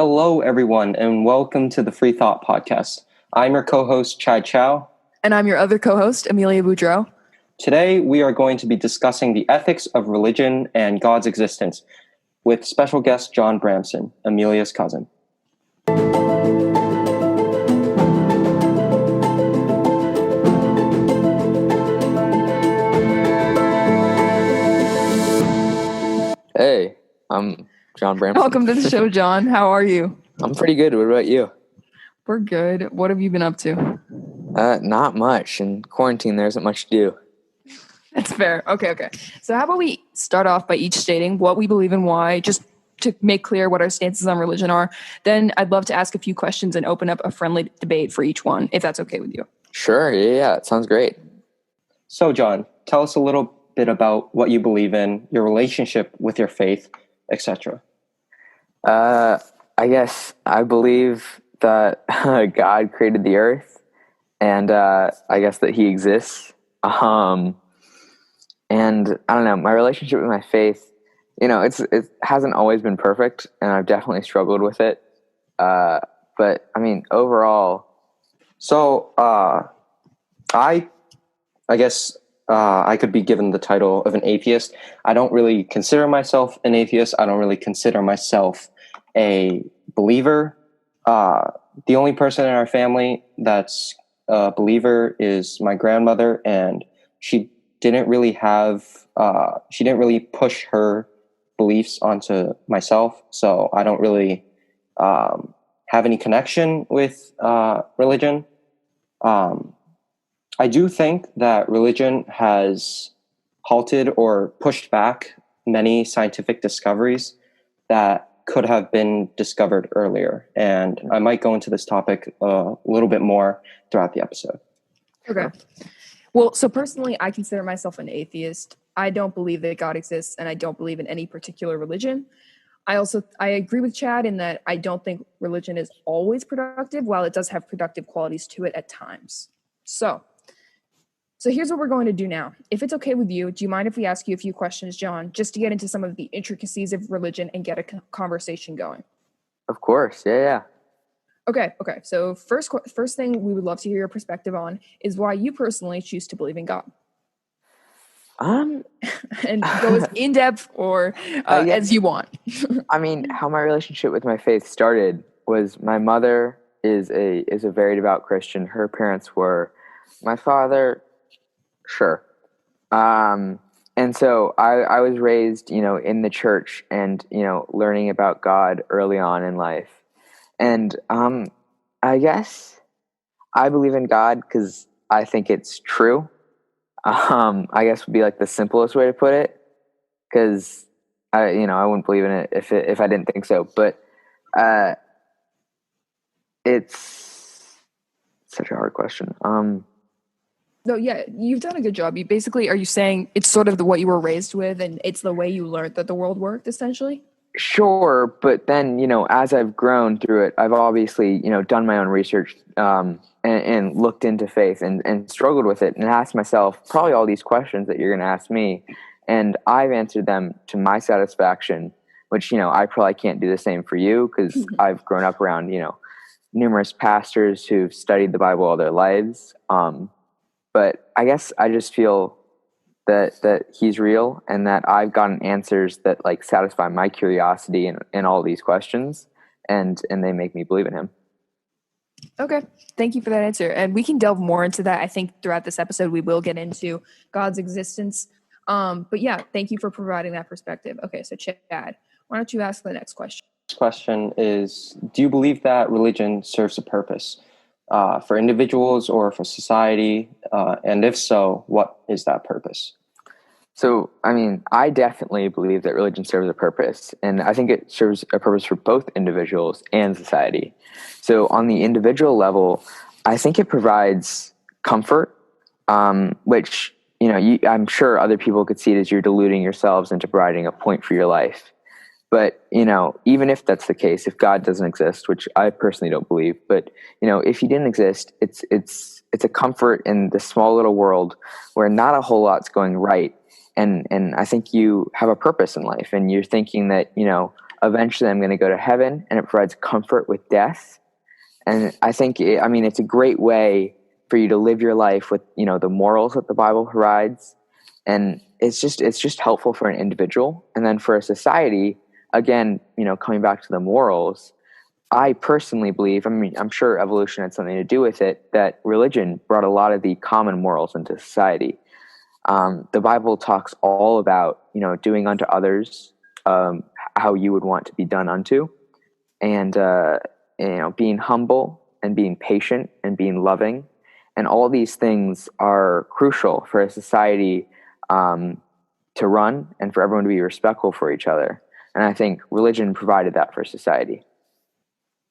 Hello, everyone, and welcome to the Free Thought Podcast. I'm your co-host, Chai Chow. And I'm your other co-host, Amelia Boudreau. Today, we are going to be discussing the ethics of religion and God's existence with special guest John Bramson, Amelia's cousin. Hey, I'm John Bramson. Welcome to the show, John. How are you? I'm pretty good. What about you? We're good. What have you been up to? Not much. In quarantine, there isn't much to do. That's fair. Okay. So how about we start off by each stating what we believe and why, just to make clear what our stances on religion are. Then I'd love to ask a few questions and open up a friendly debate for each one, if that's okay with you. Sure. Yeah, it sounds great. So, John, tell us a little bit about what you believe in, your relationship with your faith, etc. I guess I believe that God created the earth, and I guess that He exists. And I don't know, my relationship with my faith, it hasn't always been perfect, and I've definitely struggled with it. But I mean, overall, So, I guess I could be given the title of an atheist. I don't really consider myself an atheist. I don't really consider myself a believer. The only person in our family that's a believer is my grandmother, and she didn't really push her beliefs onto myself. So I don't really have any connection with religion. I do think that religion has halted or pushed back many scientific discoveries that could have been discovered earlier. And I might go into this topic a little bit more throughout the episode. Okay. Well, so personally, I consider myself an atheist. I don't believe that God exists, and I don't believe in any particular religion. I agree with Chad in that I don't think religion is always productive, while it does have productive qualities to it at times. So here's what we're going to do now. If it's okay with you, do you mind if we ask you a few questions, John, just to get into some of the intricacies of religion and get a conversation going? of course, yeah. Okay. So first thing we would love to hear your perspective on is why you personally choose to believe in God. And go as in depth or as you want. I mean, how my relationship with my faith started was my mother is a very devout Christian. Her parents were. My father, sure. And so I was raised, in the church and, learning about God early on in life. And I guess I believe in God because I think it's true. I guess would be like the simplest way to put it, because I wouldn't believe in it if I didn't think so. But it's such a hard question. No, yeah, you've done a good job. Are you saying it's sort of what you were raised with and it's the way you learned that the world worked, essentially? Sure, but then, as I've grown through it, I've obviously, done my own research and looked into faith and struggled with it and asked myself probably all these questions that you're going to ask me. And I've answered them to my satisfaction, which, I probably can't do the same for you because I've grown up around, numerous pastors who've studied the Bible all their lives. But I guess I just feel that He's real and that I've gotten answers that like satisfy my curiosity in all these questions, and they make me believe in Him. Okay. Thank you for that answer. And we can delve more into that. I think throughout this episode, we will get into God's existence. But yeah, thank you for providing that perspective. Okay. So Chad, why don't you ask the next question? This question is, do you believe that religion serves a purpose for individuals or for society? And if so, what is that purpose? So, I mean, I definitely believe that religion serves a purpose, and I think it serves a purpose for both individuals and society. So, on the individual level, I think it provides comfort, which, I'm sure other people could see it as you're deluding yourselves into providing a point for your life. But, even if that's the case, if God doesn't exist, which I personally don't believe, but, if He didn't exist, it's a comfort in this small little world where not a whole lot's going right. And I think you have a purpose in life, and you're thinking that, eventually I'm going to go to heaven, and it provides comfort with death. And I think, it's a great way for you to live your life with, the morals that the Bible provides. And it's just helpful for an individual. And then for a society, again, coming back to the morals, I personally believe, I'm sure evolution had something to do with it, that religion brought a lot of the common morals into society. The Bible talks all about, doing unto others how you would want to be done unto, and being humble and being patient and being loving, and all these things are crucial for a society to run and for everyone to be respectful for each other. And I think religion provided that for society.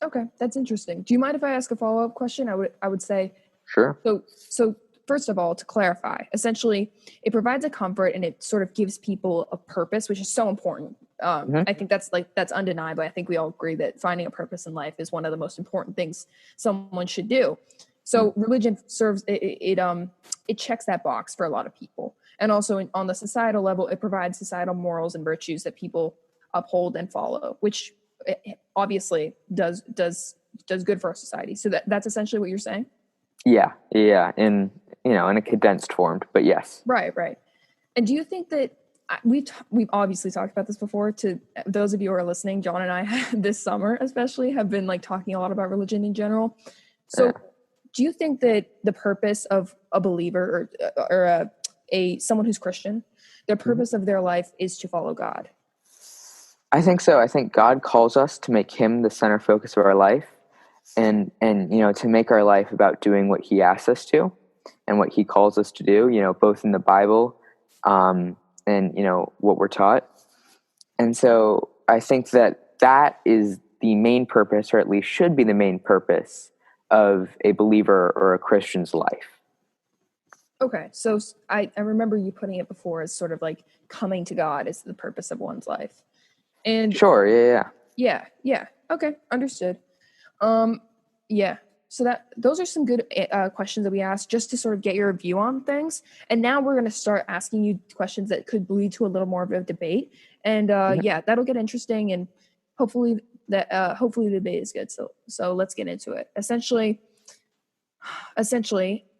Okay, that's interesting. Do you mind if I ask a follow-up question? I would say, sure. So first of all, to clarify, essentially, it provides a comfort and it sort of gives people a purpose, which is so important. I think that's undeniable. I think we all agree that finding a purpose in life is one of the most important things someone should do. So religion serves it checks that box for a lot of people, and also on the societal level, it provides societal morals and virtues that people uphold and follow, which obviously does good for our society. So that's essentially what you're saying. Yeah, in a condensed form, but yes. Right. And do you think that we've obviously talked about this before? To those of you who are listening, John and I this summer especially have been talking a lot about religion in general. So do you think that the purpose of a believer or someone who's Christian, the purpose of their life is to follow God? I think so. I think God calls us to make him the center focus of our life, and to make our life about doing what he asks us to and what he calls us to do, both in the Bible and what we're taught. And so I think that is the main purpose, or at least should be the main purpose of a believer or a Christian's life. Okay, so I remember you putting it before as sort of coming to God is the purpose of one's life. And sure, yeah. Okay, understood. Yeah. So those are some good questions that we asked just to sort of get your view on things. And now we're going to start asking you questions that could lead to a little more of a debate. And that'll get interesting. And hopefully the debate is good. So let's get into it. Essentially,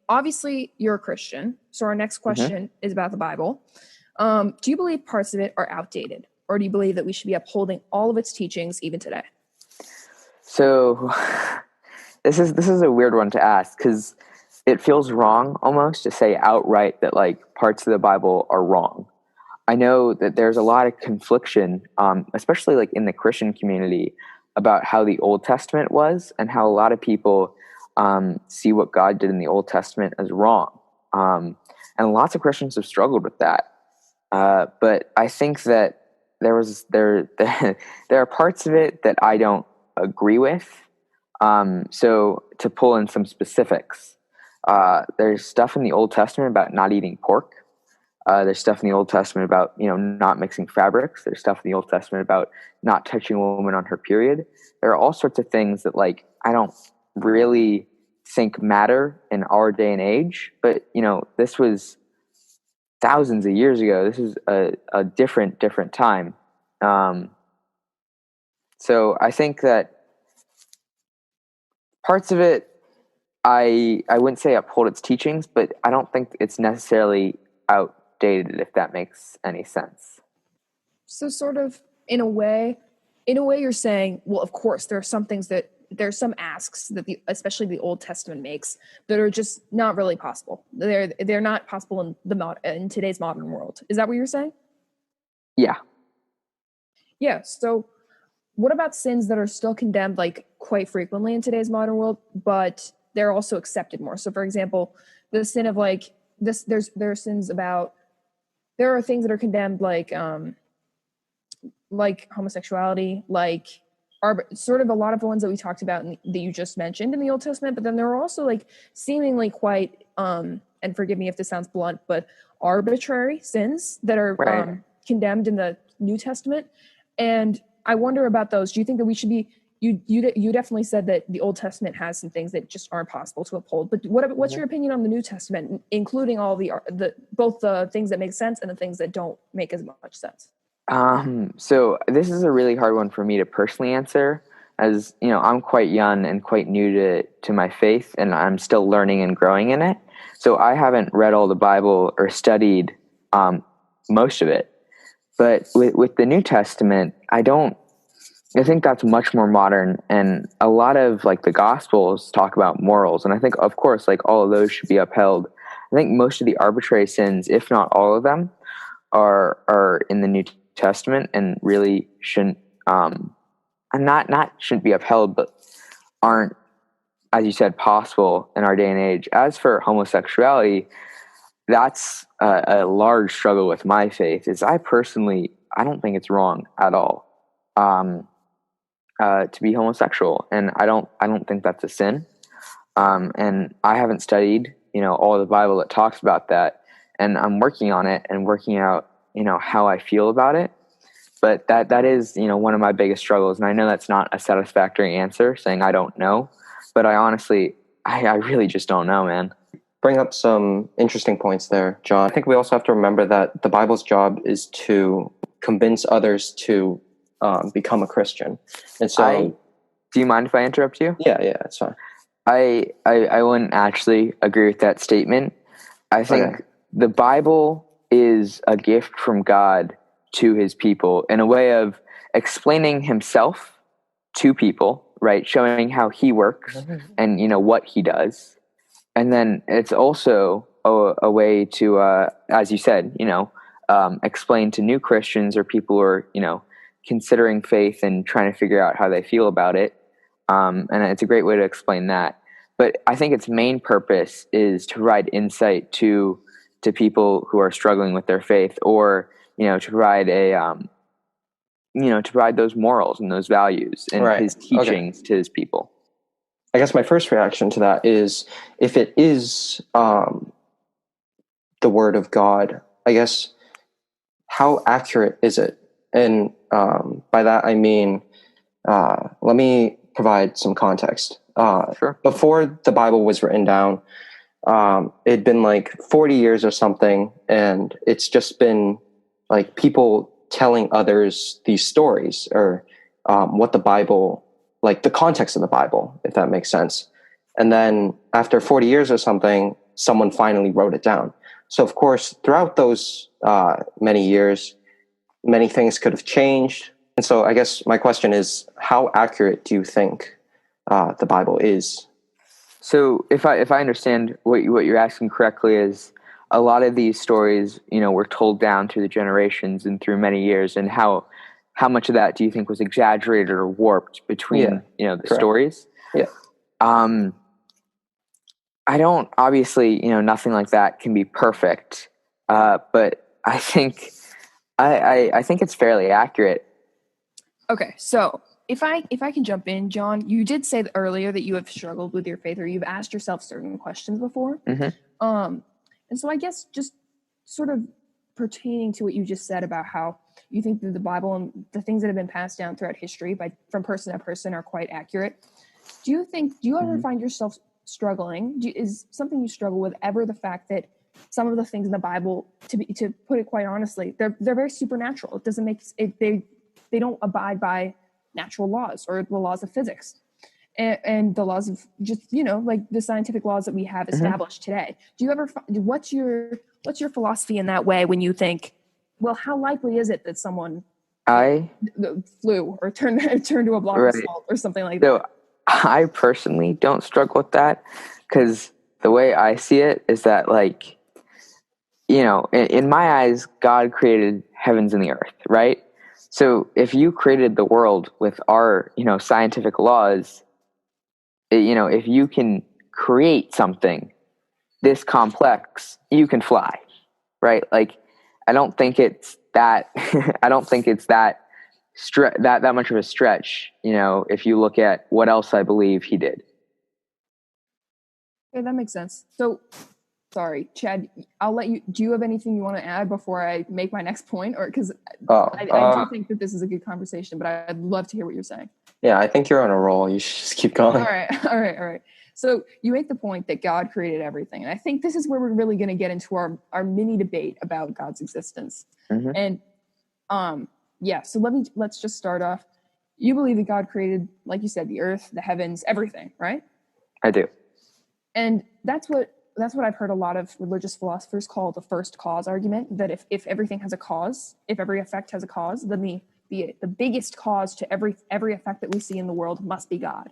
obviously you're a Christian. So our next question is about the Bible. Do you believe parts of it are outdated? Or do you believe that we should be upholding all of its teachings even today? So this is a weird one to ask, because it feels wrong almost to say outright that parts of the Bible are wrong. I know that there's a lot of confliction, especially in the Christian community, about how the Old Testament was and how a lot of people see what God did in the Old Testament as wrong. And lots of Christians have struggled with that. But I think that there are parts of it that I don't agree with. So to pull in some specifics, there's stuff in the Old Testament about not eating pork. There's stuff in the Old Testament about, not mixing fabrics. There's stuff in the Old Testament about not touching a woman on her period. There are all sorts of things that I don't really think matter in our day and age. But, this was thousands of years ago. This is a different time. So I think that parts of it, I wouldn't say uphold its teachings, but I don't think it's necessarily outdated, if that makes any sense. So sort of in a way you're saying, well, of course, there's some asks that especially the Old Testament makes that are just not really possible. They're not possible in today's modern world. Is that what you're saying? Yeah. Yeah. So what about sins that are still condemned quite frequently in today's modern world, but they're also accepted more? So for example, the sin of there are sins about, there are things that are condemned like homosexuality, sort of a lot of the ones that we talked about that you just mentioned in the Old Testament, but then there are also seemingly quite and forgive me if this sounds blunt, but arbitrary sins that are condemned in the New Testament. And I wonder about those. Do you think that we should be, you definitely said that the Old Testament has some things that just aren't possible to uphold, but what's your opinion on the New Testament, including all both the things that make sense and the things that don't make as much sense? So this is a really hard one for me to personally answer, as you know, I'm quite young and quite new to my faith, and I'm still learning and growing in it. So I haven't read all the Bible or studied most of it. But with the New Testament, I think that's much more modern, and a lot of like the Gospels talk about morals, and I think, of course, like all of those should be upheld. I think most of the arbitrary sins, if not all of them, are in the New Testament and really shouldn't and not shouldn't be upheld, but aren't, as you said, possible in our day and age. As for homosexuality, that's a large struggle with my faith. Is I don't think it's wrong at all to be homosexual, and I don't think that's a sin. And I haven't studied all of the Bible that talks about that, and I'm working on it and working out how I feel about it. But that is one of my biggest struggles, and I know that's not a satisfactory answer, saying I don't know, but I honestly I really just don't know, man. Bring up some interesting points there, John. I think we also have to remember that the Bible's job is to convince others to become a Christian. And so, do you mind if I interrupt you? Yeah, it's fine. I wouldn't actually agree with that statement. I think the Bible is a gift from God to his people in a way of explaining himself to people, right? Showing how he works and what he does. And then it's also a way to, as you said, explain to new Christians or people who are, considering faith and trying to figure out how they feel about it. And it's a great way to explain that. But I think its main purpose is to provide insight to people who are struggling with their faith, or to provide to provide those morals and those values and his teachings to his people. I guess my first reaction to that is, if it is the word of God, I guess, how accurate is it? And by that I mean, let me provide some context. Sure. Before the Bible was written down, it'd been like 40 years or something, and it's just been like people telling others these stories, or what the Bible, like the context of the Bible, if that makes sense. And then after 40 years or something, someone finally wrote it down. So of course, throughout those many years, many things could have changed. And so I guess my question is, how accurate do you think the Bible is? So if I understand what you're asking correctly, is a lot of these stories, were told down through the generations and through many years, and how much of that do you think was exaggerated or warped between the stories? Yeah. I don't, obviously, nothing like that can be perfect, but I think I think it's fairly accurate. Okay, so if I can jump in, John, you did say earlier that you have struggled with your faith, or you've asked yourself certain questions before. Mm-hmm. And so I guess just sort of pertaining to what you just said about how you think that the Bible and the things that have been passed down throughout history from person to person are quite accurate. Do you ever find yourself struggling? Is something you struggle with ever the fact that some of the things in the Bible, to put it quite honestly, they're very supernatural? It doesn't make it, they don't abide by natural laws or the laws of physics and the laws of just like the scientific laws that we have established today. Do you ever what's your philosophy in that way when you think, well, how likely is it that someone flew or turned to a block of salt or something like that? So I personally don't struggle with that, because the way I see it is that, like, in my eyes, God created heavens and the earth, right? So if you created the world with our, scientific laws, if you can create something this complex, you can fly, right? Like, I don't think it's that, I don't think it's that much of a stretch, if you look at what else I believe he did. Okay, that makes sense. So, sorry, Chad, I'll let you. Do you have anything you want to add before I make my next point? Or because I do think that this is a good conversation, but I'd love to hear what you're saying. Yeah, I think you're on a roll. You should just keep going. All right. So you make the point that God created everything. And I think this is where we're really going to get into our mini debate about God's existence. Mm-hmm. And Yeah, so let's just start off. You believe that God created, like you said, the earth, the heavens, everything, right? I do. And that's what I've heard a lot of religious philosophers call the first cause argument, that if everything has a cause, if every effect has a cause, then the biggest cause to every effect that we see in the world must be God.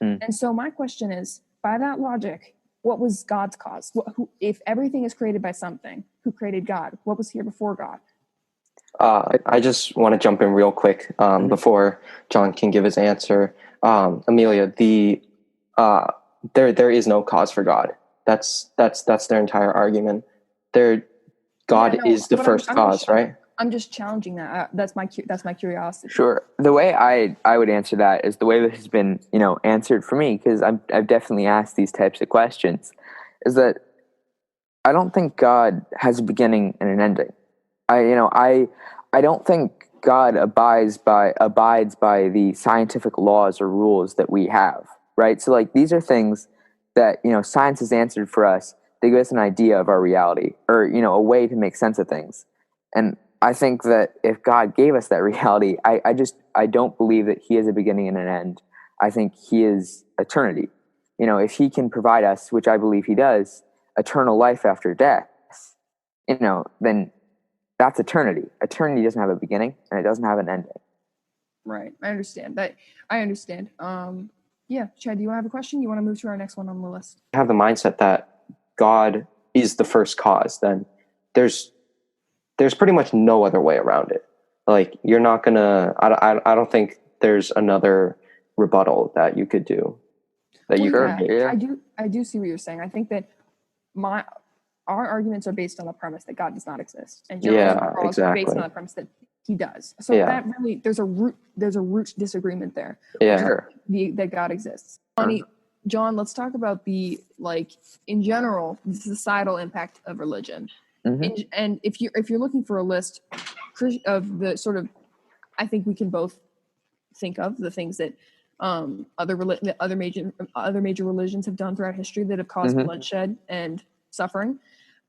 And so my question is, by that logic, what was God's cause? If everything is created by something, who created God? What was here before God? I just want to jump in real quick before John can give his answer. Amelia, there is no cause for God. That's their entire argument. God is the first cause, right? I'm just challenging that. That's my curiosity. Sure. The way I would answer that is the way this has been, answered for me, because I've definitely asked these types of questions, is that I don't think God has a beginning and an ending. I don't think God abides by the scientific laws or rules that we have, right? So like these are things that, science has answered for us. They give us an idea of our reality, or, a way to make sense of things. And I think that if God gave us that reality, I don't believe that he has a beginning and an end. I think he is eternity. If he can provide us, which I believe he does, eternal life after death, then that's eternity. Eternity doesn't have a beginning and it doesn't have an ending. Right. I understand that. Yeah. Chad, do you have a question? You want to move to our next one on the list? Have the mindset that God is the first cause, then there's pretty much no other way around it. Like you're not gonna. I don't think there's another rebuttal that you could do. I do see what you're saying. I think that our arguments are based on the premise that God does not exist, and John's are based on the premise that he does. So that really there's a root disagreement there. Yeah, that God exists. John, let's talk about in general the societal impact of religion. Mm-hmm. And if you're looking for a list of the sort of, I think we can both think of the things that other major religions have done throughout history that have caused bloodshed and suffering.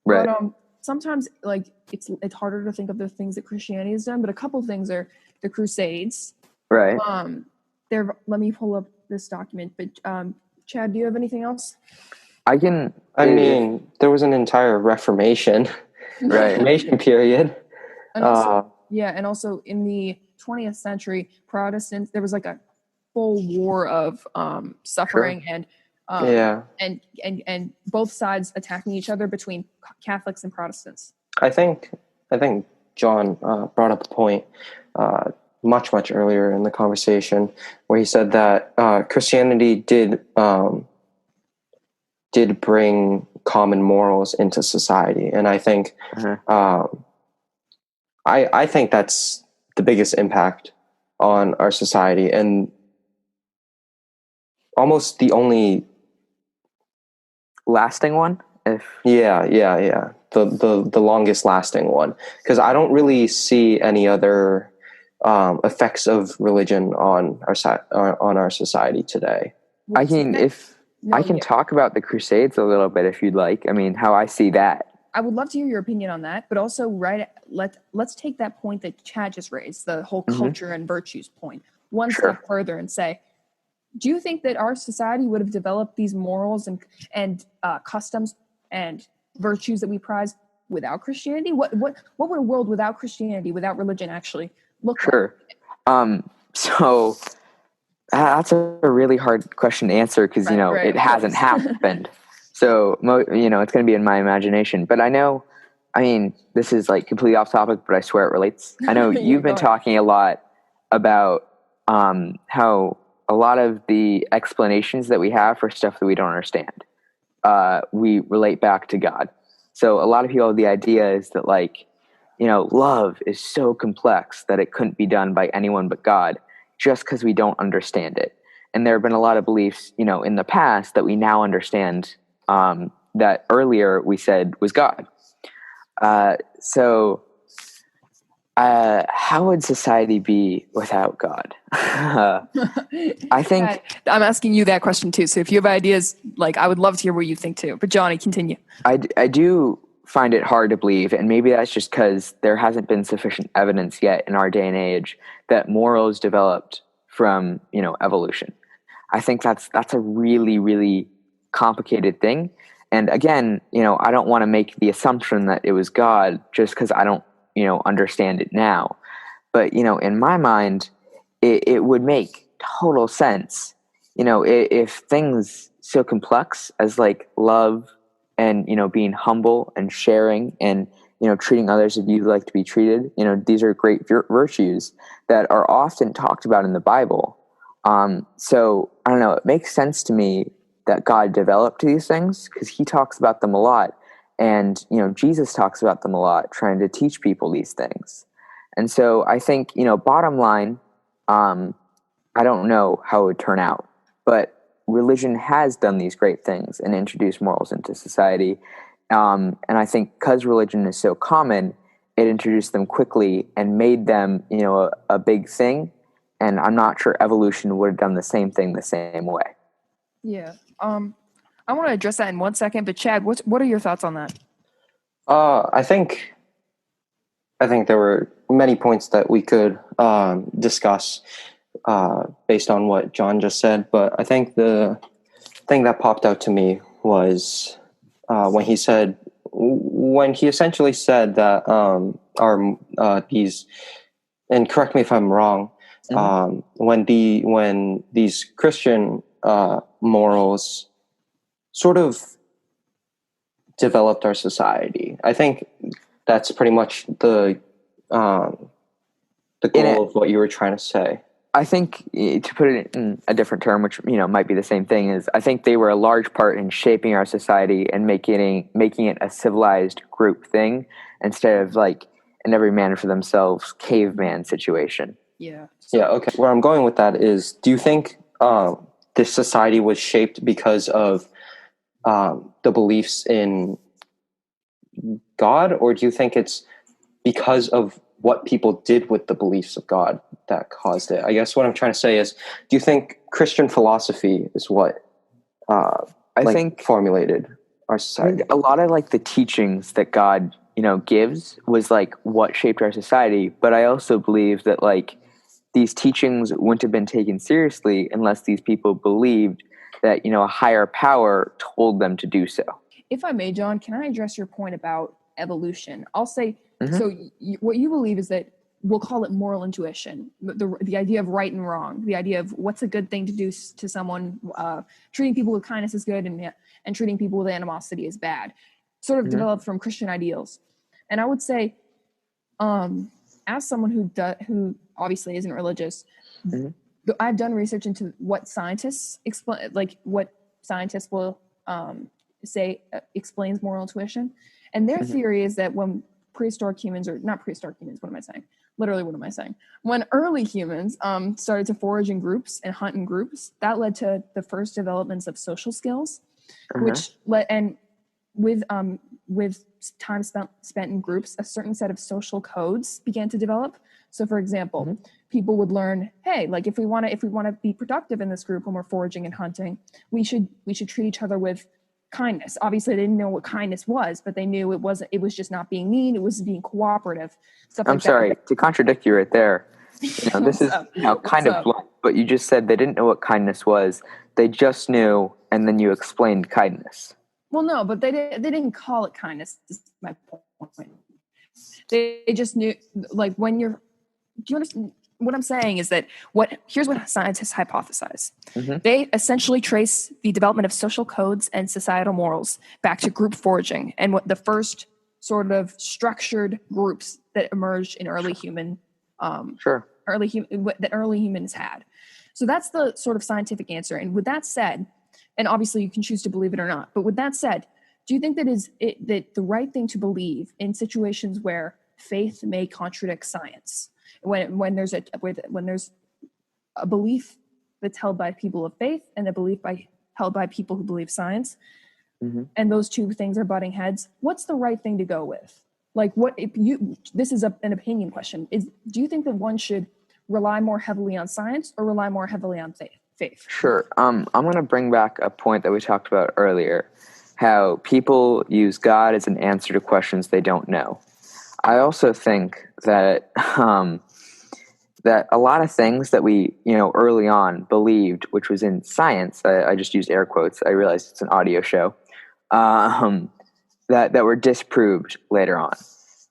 Right. But sometimes it's harder to think of the things that Christianity has done. But a couple things are the Crusades. Right. Let me pull up this document. But Chad, do you have anything else? There was an entire Reformation, Reformation period. And also in the 20th century, Protestants, there was like a full war of suffering and both sides attacking each other between Catholics and Protestants. I think John brought up a point much earlier in the conversation where he said that Christianity did bring common morals into society, and I think I think that's the biggest impact on our society, and almost the only lasting one. The longest lasting one, because I don't really see any other effects of religion on our society today. I can talk about the Crusades a little bit if you'd like. I mean, how I see that. I would love to hear your opinion on that, but also let's take that point that Chad just raised, the whole culture and virtues point, one step further and say, do you think that our society would have developed these morals and customs and virtues that we prize without Christianity? What would a world without Christianity, without religion, actually look like? So that's a really hard question to answer because it hasn't happened. So it's going to be in my imagination. But this is like completely off topic, but I swear it relates. I know you've been talking a lot about how a lot of the explanations that we have for stuff that we don't understand, we relate back to God. So a lot of people have the idea is that love is so complex that it couldn't be done by anyone but God, just because we don't understand it. And there have been a lot of beliefs, in the past that we now understand that earlier we said was God. How would society be without God? I think I'm asking you that question too. So if you have ideas, I would love to hear what you think too. But Johnny, continue. I do find it hard to believe, and maybe that's just because there hasn't been sufficient evidence yet in our day and age that morals developed from, evolution. I think that's a really, really complicated thing. And again, I don't want to make the assumption that it was God just because I don't, understand it now. But, in my mind, it would make total sense, if things so complex as like love and, being humble and sharing and, treating others as you'd like to be treated, these are great virtues that are often talked about in the Bible. So I don't know, it makes sense to me that God developed these things because he talks about them a lot. And, Jesus talks about them a lot, trying to teach people these things. And so I think, bottom line, I don't know how it would turn out, but religion has done these great things and introduced morals into society. And I think because religion is so common, it introduced them quickly and made them, a big thing. And I'm not sure evolution would have done the same thing the same way. Yeah. I want to address that in 1 second, but Chad, what are your thoughts on that? I think there were many points that we could discuss based on what John just said, but I think the thing that popped out to me was when he essentially said that these, and correct me if I'm wrong, when these Christian morals sort of developed our society. I think that's pretty much the goal of what you were trying to say. I think, to put it in a different term, which might be the same thing, is I think they were a large part in shaping our society and making it a civilized group thing instead of like an every man for themselves caveman situation. Yeah. Yeah. Okay. Where I'm going with that is, do you think this society was shaped because of the beliefs in God, or do you think it's because of what people did with the beliefs of God that caused it? I guess what I'm trying to say is, do you think Christian philosophy is what I think formulated our society? A lot of like the teachings that God, gives was like what shaped our society. But I also believe that like these teachings wouldn't have been taken seriously unless these people believed that, a higher power told them to do so. If I may, John, can I address your point about evolution? I'll say, so what you believe is that we'll call it moral intuition, the idea of right and wrong, the idea of what's a good thing to do to someone, treating people with kindness is good and treating people with animosity is bad, sort of developed from Christian ideals. And I would say, as someone who obviously isn't religious, I've done research into what scientists explain, like what scientists will say explains moral intuition. And their theory is that when prehistoric humans, or not prehistoric humans, what am I saying? Literally, what am I saying? When early humans started to forage in groups and hunt in groups, that led to the first developments of social skills, which with time spent in groups, a certain set of social codes began to develop. So, for example, people would learn, hey, like if we want to be productive in this group when we're foraging and hunting, we should treat each other with kindness. Obviously, they didn't know what kindness was, but they knew it was just not being mean. It was being cooperative. I'm sorry to contradict you right there. This is kind of blunt, but you just said they didn't know what kindness was. They just knew, and then you explained kindness. Well, no, but they didn't call it kindness. Is my point. They just knew, like when you're. Do you understand? What I'm saying is that here's what scientists hypothesize. They essentially trace the development of social codes and societal morals back to group foraging and what the first sort of structured groups that emerged in early human, that early humans had. So that's the sort of scientific answer. And with that said, and obviously you can choose to believe it or not, but with that said, do you think that the right thing to believe in situations where faith may contradict science? When there's a belief that's held by people of faith and a belief held by people who believe science, and those two things are butting heads, what's the right thing to go with? Like, this is an opinion question. Do you think that one should rely more heavily on science or rely more heavily on faith? Sure. I'm going to bring back a point that we talked about earlier. how people use God as an answer to questions they don't know. I also think that that a lot of things that we, early on believed, which was in science, I just used air quotes. I realized it's an audio show, that were disproved later on.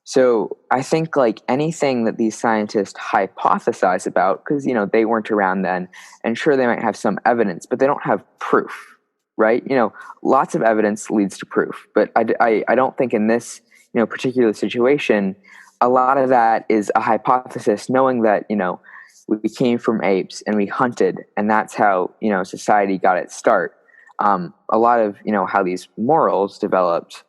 So I think like anything that these scientists hypothesize about, because, they weren't around then, and sure, they might have some evidence, but they don't have proof, right? Lots of evidence leads to proof, but I don't think in this, particular situation, a lot of that is a hypothesis, knowing that, we came from apes and we hunted, and that's how, society got its start. A lot of, how these morals developed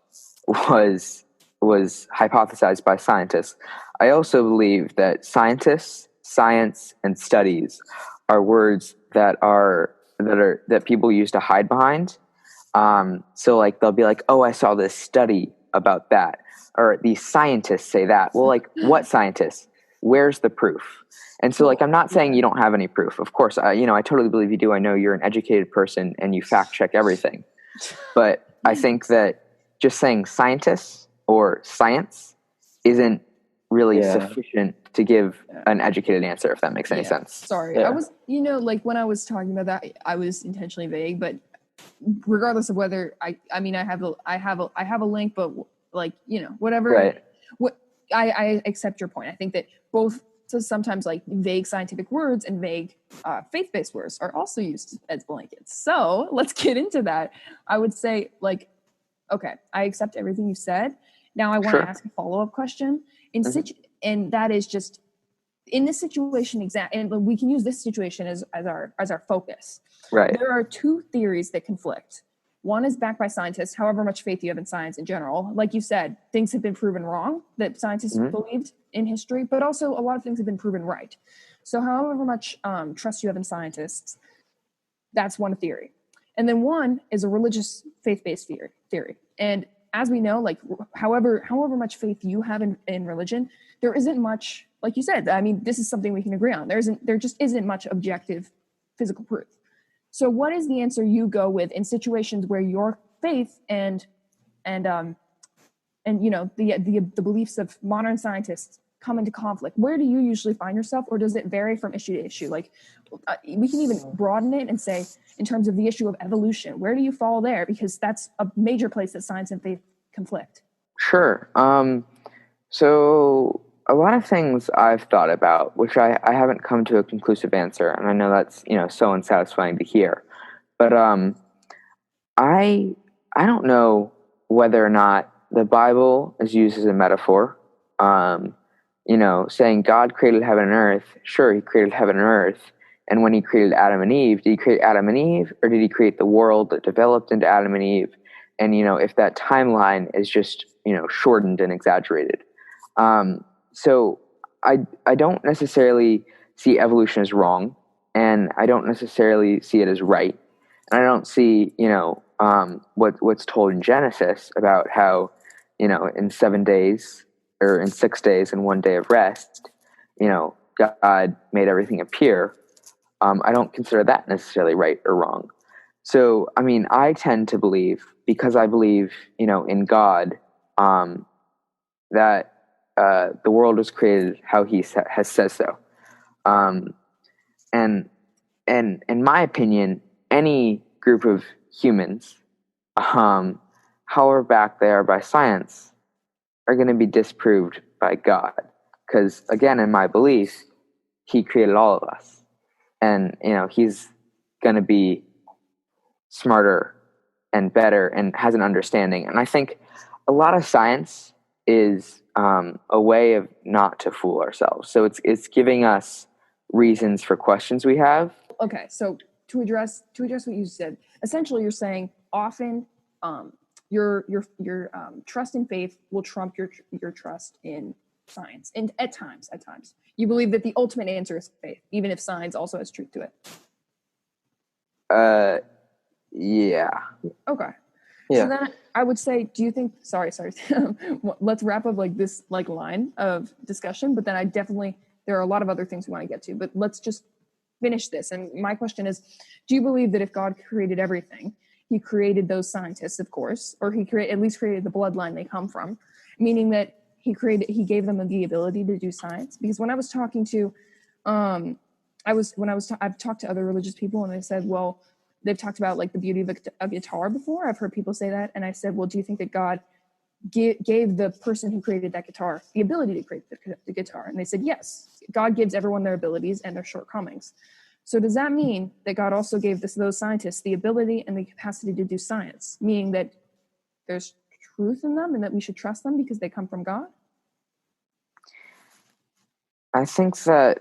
was hypothesized by scientists. I also believe that scientists, science, and studies are words that people use to hide behind. So like they'll be like, "Oh, I saw this study about that," or "These scientists say that." Well, like what scientists? Where's the proof? And so, like, I'm not saying you don't have any proof. Of course, I totally believe you do. I know you're an educated person and you fact check everything. But I think that just saying scientists or science isn't really sufficient to give an educated answer, if that makes any sense. Sorry. I was, like when I was talking about that, I was intentionally vague, but regardless of whether I have a link, but like, whatever. Right. I accept your point. I think that both sometimes like vague scientific words and vague faith-based words are also used as blankets. So let's get into that. I would say like, okay, I accept everything you said. Now I want to ask a follow-up question. And that is just in this situation and we can use this situation as our focus. Right. There are two theories that conflict. One is backed by scientists, however much faith you have in science in general. Like you said, things have been proven wrong that scientists believed in history, but also a lot of things have been proven right. So however much trust you have in scientists, that's one theory. And then one is a religious faith-based theory. And as we know, like however much faith you have in religion, there isn't much, like you said, I mean, this is something we can agree on. There just isn't much objective physical proof. So what is the answer you go with in situations where your faith and the beliefs of modern scientists come into conflict? Where do you usually find yourself, or does it vary from issue to issue? Like we can even broaden it and say, in terms of the issue of evolution, where do you fall there? Because that's a major place that science and faith conflict. Sure. So a lot of things I've thought about, which I haven't come to a conclusive answer, and I know that's so unsatisfying to hear, but I don't know whether or not the Bible is used as a metaphor. Saying God created heaven and earth. Sure, He created heaven and earth, and when He created Adam and Eve, did He create Adam and Eve, or did He create the world that developed into Adam and Eve? And if that timeline is just shortened and exaggerated. So I don't necessarily see evolution as wrong, and I don't necessarily see it as right. And I don't see, what's told in Genesis about how, in 7 days or in 6 days and 1 day of rest, God made everything appear. I don't consider that necessarily right or wrong. So, I mean, I tend to believe, because I believe, in God, that the world was created how He has said so. And in my opinion, any group of humans, however backed they are by science, are going to be disproved by God. Because, again, in my belief, He created all of us. And, He's going to be smarter and better and has an understanding. And I think a lot of science is a way of not to fool ourselves. So it's giving us reasons for questions we have. Okay, so to address what you said, essentially you're saying often your trust in faith will trump your trust in science, and at times you believe that the ultimate answer is faith, even if science also has truth to it. Yeah. Okay. Yeah. So then I would say, do you think, sorry, let's wrap up like this like line of discussion, but then there are a lot of other things we want to get to, but let's just finish this. And my question is, do you believe that if God created everything, he created those scientists, of course, or at least created the bloodline they come from, meaning that he gave them the ability to do science. Because when I was talking to, I've talked to other religious people, and they said, well, they've talked about like the beauty of a guitar before. I've heard people say that, and I said, well, do you think that God gave the person who created that guitar the ability to create the guitar? And they said, yes, God gives everyone their abilities and their shortcomings. So does that mean that God also gave those scientists the ability and the capacity to do science, meaning that there's truth in them and that we should trust them because they come from God? I think that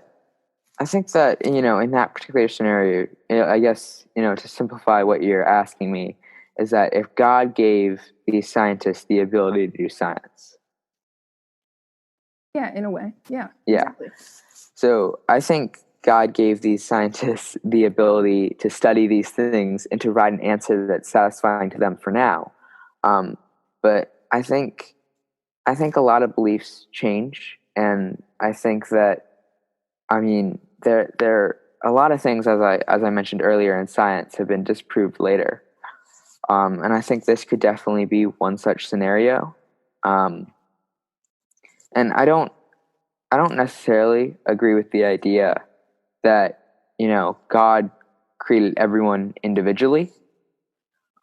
in that particular scenario, I guess, to simplify what you're asking me is that if God gave these scientists the ability to do science. Yeah, in a way. Yeah. Yeah. Exactly. So I think God gave these scientists the ability to study these things and to provide an answer that's satisfying to them for now. But I think a lot of beliefs change, and I think that, there a lot of things, as I mentioned earlier, in science have been disproved later, and I think this could definitely be one such scenario. And I don't necessarily agree with the idea that God created everyone individually.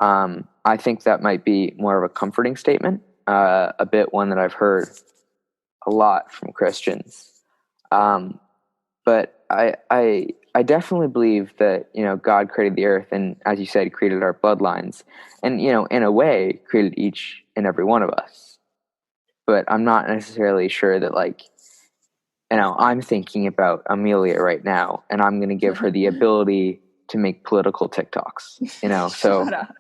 I think that might be more of a comforting statement, a bit one that I've heard a lot from Christians. But I definitely believe that God created the earth, and as you said, created our bloodlines, and in a way created each and every one of us. But I'm not necessarily sure that I'm thinking about Amelia right now, and I'm going to give her the ability to make political TikToks. So Shut up.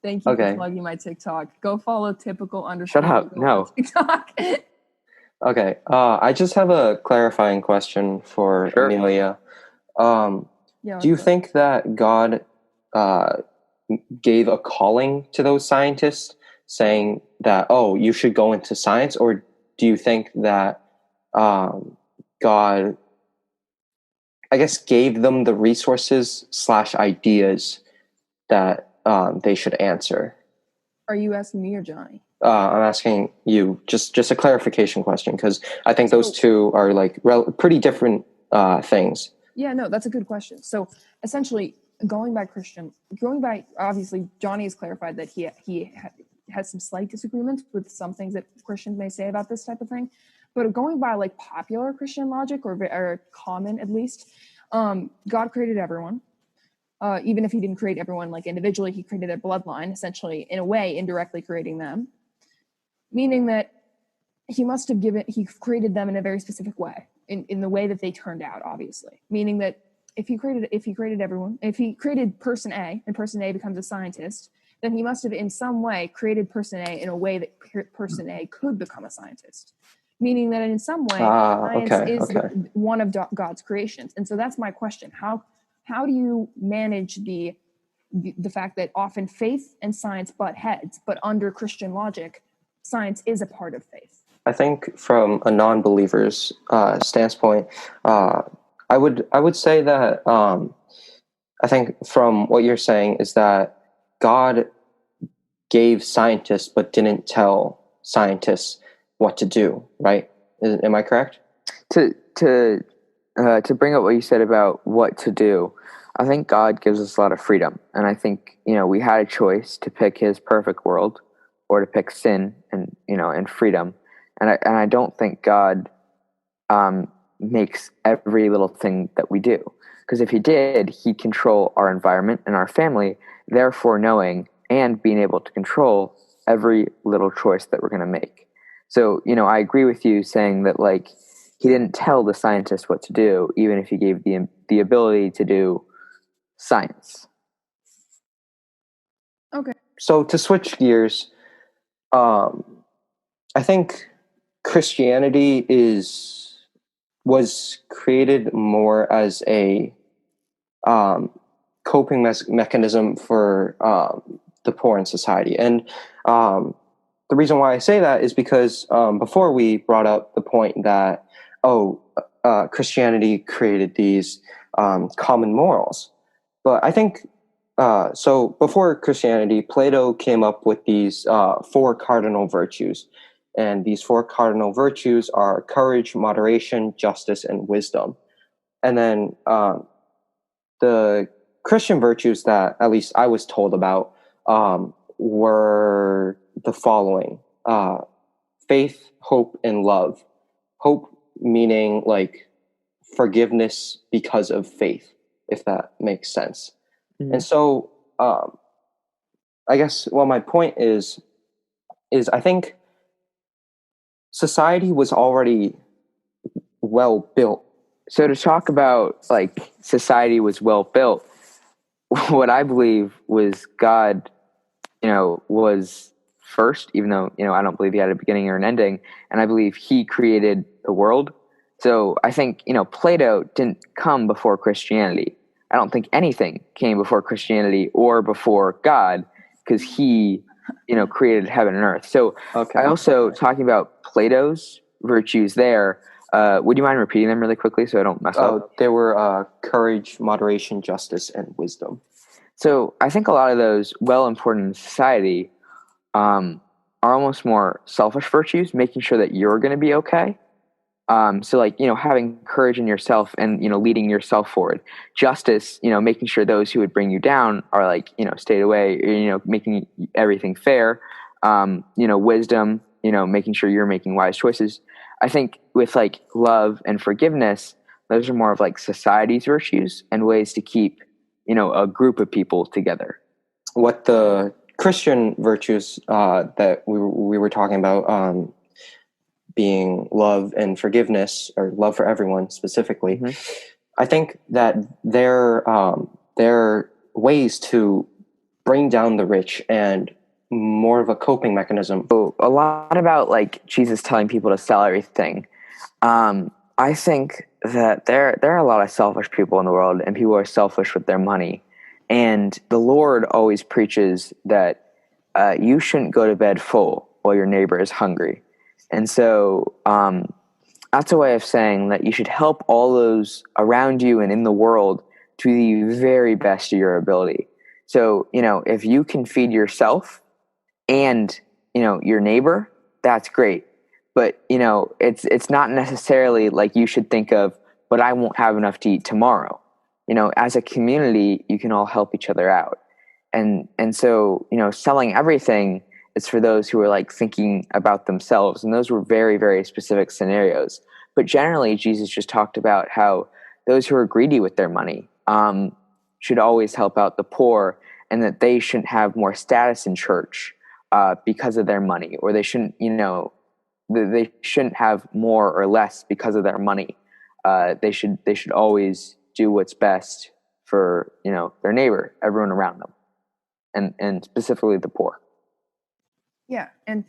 Thank you Okay. for plugging my TikTok. Go follow typical _ Shut up. typical No. on TikTok. Okay. I just have a clarifying question for Sure. Amelia. Yeah, Do you think that God gave a calling to those scientists, saying that, oh, you should go into science? Or do you think that God, I guess, gave them the resources / ideas that they should answer? Are you asking me or Johnny? I'm asking you just a clarification question, because I think those two are like pretty different things. Yeah, no, that's a good question. So essentially, going by, obviously, Johnny has clarified that he has some slight disagreements with some things that Christians may say about this type of thing. But going by like popular Christian logic, or common at least, God created everyone. Even if he didn't create everyone like individually, he created their bloodline, essentially, in a way, indirectly creating them. Meaning that he created them in a very specific way, in the way that they turned out, obviously. Meaning that if he created everyone, if he created person A and person A becomes a scientist, then he must have in some way created person A in a way that person A could become a scientist. Meaning that in some way, science is one of God's creations. And so that's my question. How do you manage the fact that often faith and science butt heads, but under Christian logic, science is a part of faith? I think from a non-believer's standpoint, I would say that I think from what you're saying is that God gave scientists but didn't tell scientists what to do, right? Am I correct? To bring up what you said about what to do, I think God gives us a lot of freedom, and I think we had a choice to pick His perfect world or to pick sin and freedom, and I don't think God makes every little thing that we do, because if He did, He'd control our environment and our family, therefore knowing and being able to control every little choice that we're going to make. So I agree with you saying that He didn't tell the scientists what to do, even if He gave the ability to do science. Okay. So to switch gears, I think Christianity was created more as a coping mechanism for the poor in society, and the reason why I say that is because before we brought up the point that Christianity created these common morals, but I think So before Christianity, Plato came up with these four cardinal virtues. And these four cardinal virtues are courage, moderation, justice, and wisdom. And then the Christian virtues that at least I was told about were the following: faith, hope, and love. Hope meaning like forgiveness because of faith, if that makes sense. Mhm. And so, I guess, well, my point is I think society was already well built. So to talk about like society was well built, what I believe was God, was first, even though, I don't believe he had a beginning or an ending. And I believe he created the world. So I think, Plato didn't come before Christianity. I don't think anything came before Christianity or before God, because he, created heaven and earth. So Okay. I also, talking about Plato's virtues there, would you mind repeating them really quickly so I don't mess up? They were courage, moderation, justice, and wisdom. So I think a lot of those well important in society are almost more selfish virtues, making sure that you're going to be okay. So like, having courage in yourself and, leading yourself forward. Justice, making sure those who would bring you down are like, stayed away, making everything fair. Wisdom, making sure you're making wise choices. I think with like love and forgiveness, those are more of like society's virtues and ways to keep, a group of people together. What the Christian virtues that we were talking about, being love and forgiveness, or love for everyone specifically, Mm-hmm. I think that they're ways to bring down the rich and more of a coping mechanism. So a lot about like Jesus telling people to sell everything. I think that there are a lot of selfish people in the world, and people are selfish with their money. And the Lord always preaches that you shouldn't go to bed full while your neighbor is hungry. And so that's a way of saying that you should help all those around you and in the world to the very best of your ability. So, if you can feed yourself and, your neighbor, that's great. But, it's not necessarily like you should think of, but I won't have enough to eat tomorrow. As a community, you can all help each other out. And so, selling everything is for those who are like thinking about themselves. And those were very, very specific scenarios. But generally, Jesus just talked about how those who are greedy with their money should always help out the poor, and that they shouldn't have more status in church because of their money, or they shouldn't, they shouldn't have more or less because of their money. They should always do what's best for, their neighbor, everyone around them, and specifically the poor. Yeah, and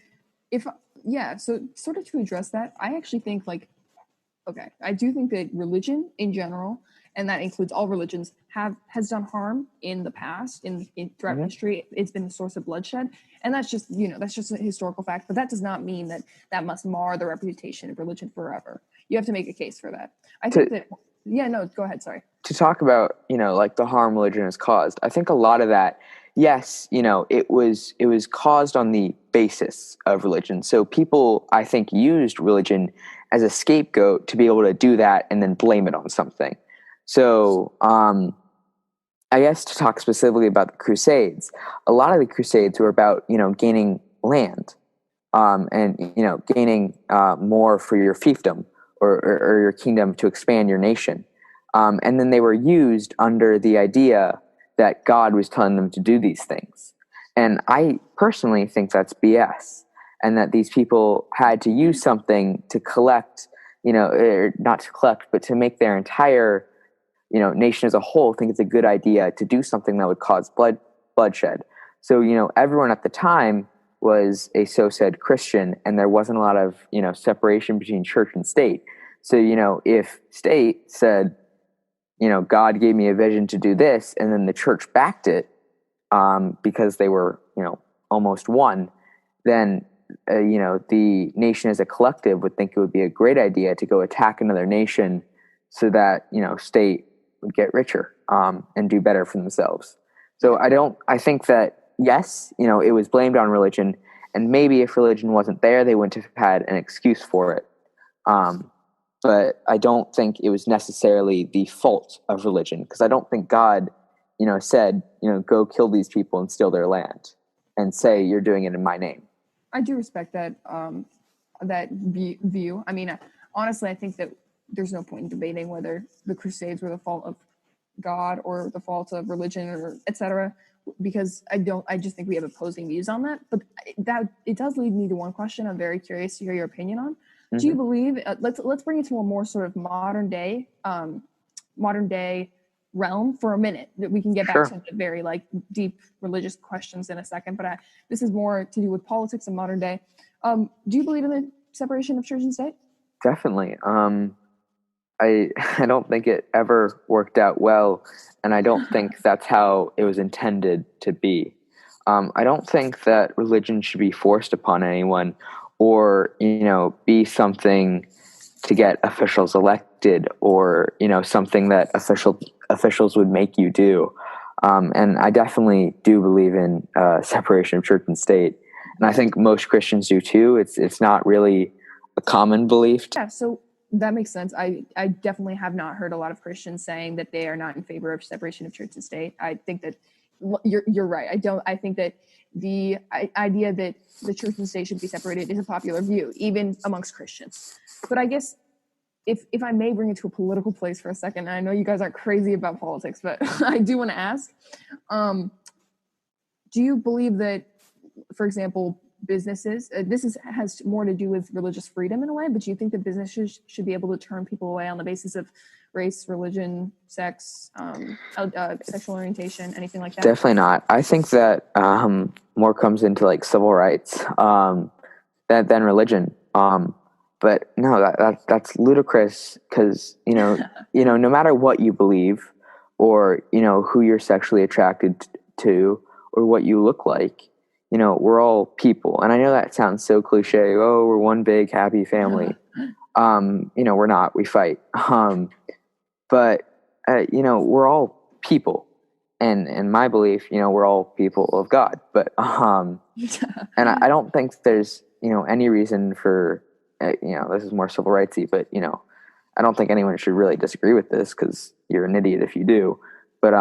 so sort of to address that, I actually think I do think that religion in general, and that includes all religions, has done harm in the past, in throughout Mm-hmm. history. It's been a source of bloodshed, and that's just a historical fact. But that does not mean that must mar the reputation of religion forever. You have to make a case for that. I think that. Yeah, no, go ahead. Sorry. To talk about, like the harm religion has caused, I think a lot of that, yes, it was caused on the basis of religion. So people, I think, used religion as a scapegoat to be able to do that and then blame it on something. So I guess to talk specifically about the Crusades, a lot of the Crusades were about, gaining land, and, gaining more for your fiefdom, or your kingdom, to expand your nation. And then they were used under the idea that God was telling them to do these things. And I personally think that's BS, and that these people had to use something to collect, or not to collect, but to make their entire, nation as a whole think it's a good idea to do something that would cause bloodshed. So, everyone at the time was a so-said Christian, and there wasn't a lot of, separation between church and state. So, if state said, God gave me a vision to do this, and then the church backed it because they were, almost one, then, the nation as a collective would think it would be a great idea to go attack another nation so that, state would get richer and do better for themselves. So I think that, yes, it was blamed on religion, and maybe if religion wasn't there, they wouldn't have had an excuse for it. But I don't think it was necessarily the fault of religion, because I don't think God, said, go kill these people and steal their land and say you're doing it in my name. I do respect that view. I mean, honestly, I think that there's no point in debating whether the Crusades were the fault of God or the fault of religion or etc. Because I just think we have opposing views on that. But it does lead me to one question I'm very curious to hear your opinion on. Mm-hmm. Do you believe? Let's bring it to a more sort of modern day realm for a minute. That we can get back to the very deep religious questions in a second. But this is more to do with politics in modern day. Do you believe in the separation of church and state? Definitely. I don't think it ever worked out well, and I don't think that's how it was intended to be. I don't think that religion should be forced upon anyone, or be something to get officials elected, or something that officials would make you do. And I definitely do believe in separation of church and state, and I think most Christians do too. It's not really a common belief. Yeah. So. That makes sense. I definitely have not heard a lot of Christians saying that they are not in favor of separation of church and state. I think that you're right. I think that the idea that the church and state should be separated is a popular view, even amongst Christians. But I guess if I may bring it to a political place for a second, and I know you guys aren't crazy about politics, but I do want to ask, do you believe that, for example, businesses, has more to do with religious freedom in a way, but do you think that businesses should be able to turn people away on the basis of race, religion, sex, sexual orientation, anything like that? Definitely not. I think that more comes into civil rights than religion. But no, that's ludicrous, because no matter what you believe, or who you're sexually attracted to, or what you look like, we're all people. And I know that sounds so cliche. Oh, we're one big happy family. We're not. We fight. But we're all people. And in my belief, we're all people of God. But and I don't think there's any reason for this is more civil rightsy, but I don't think anyone should really disagree with this, because you're an idiot if you do. But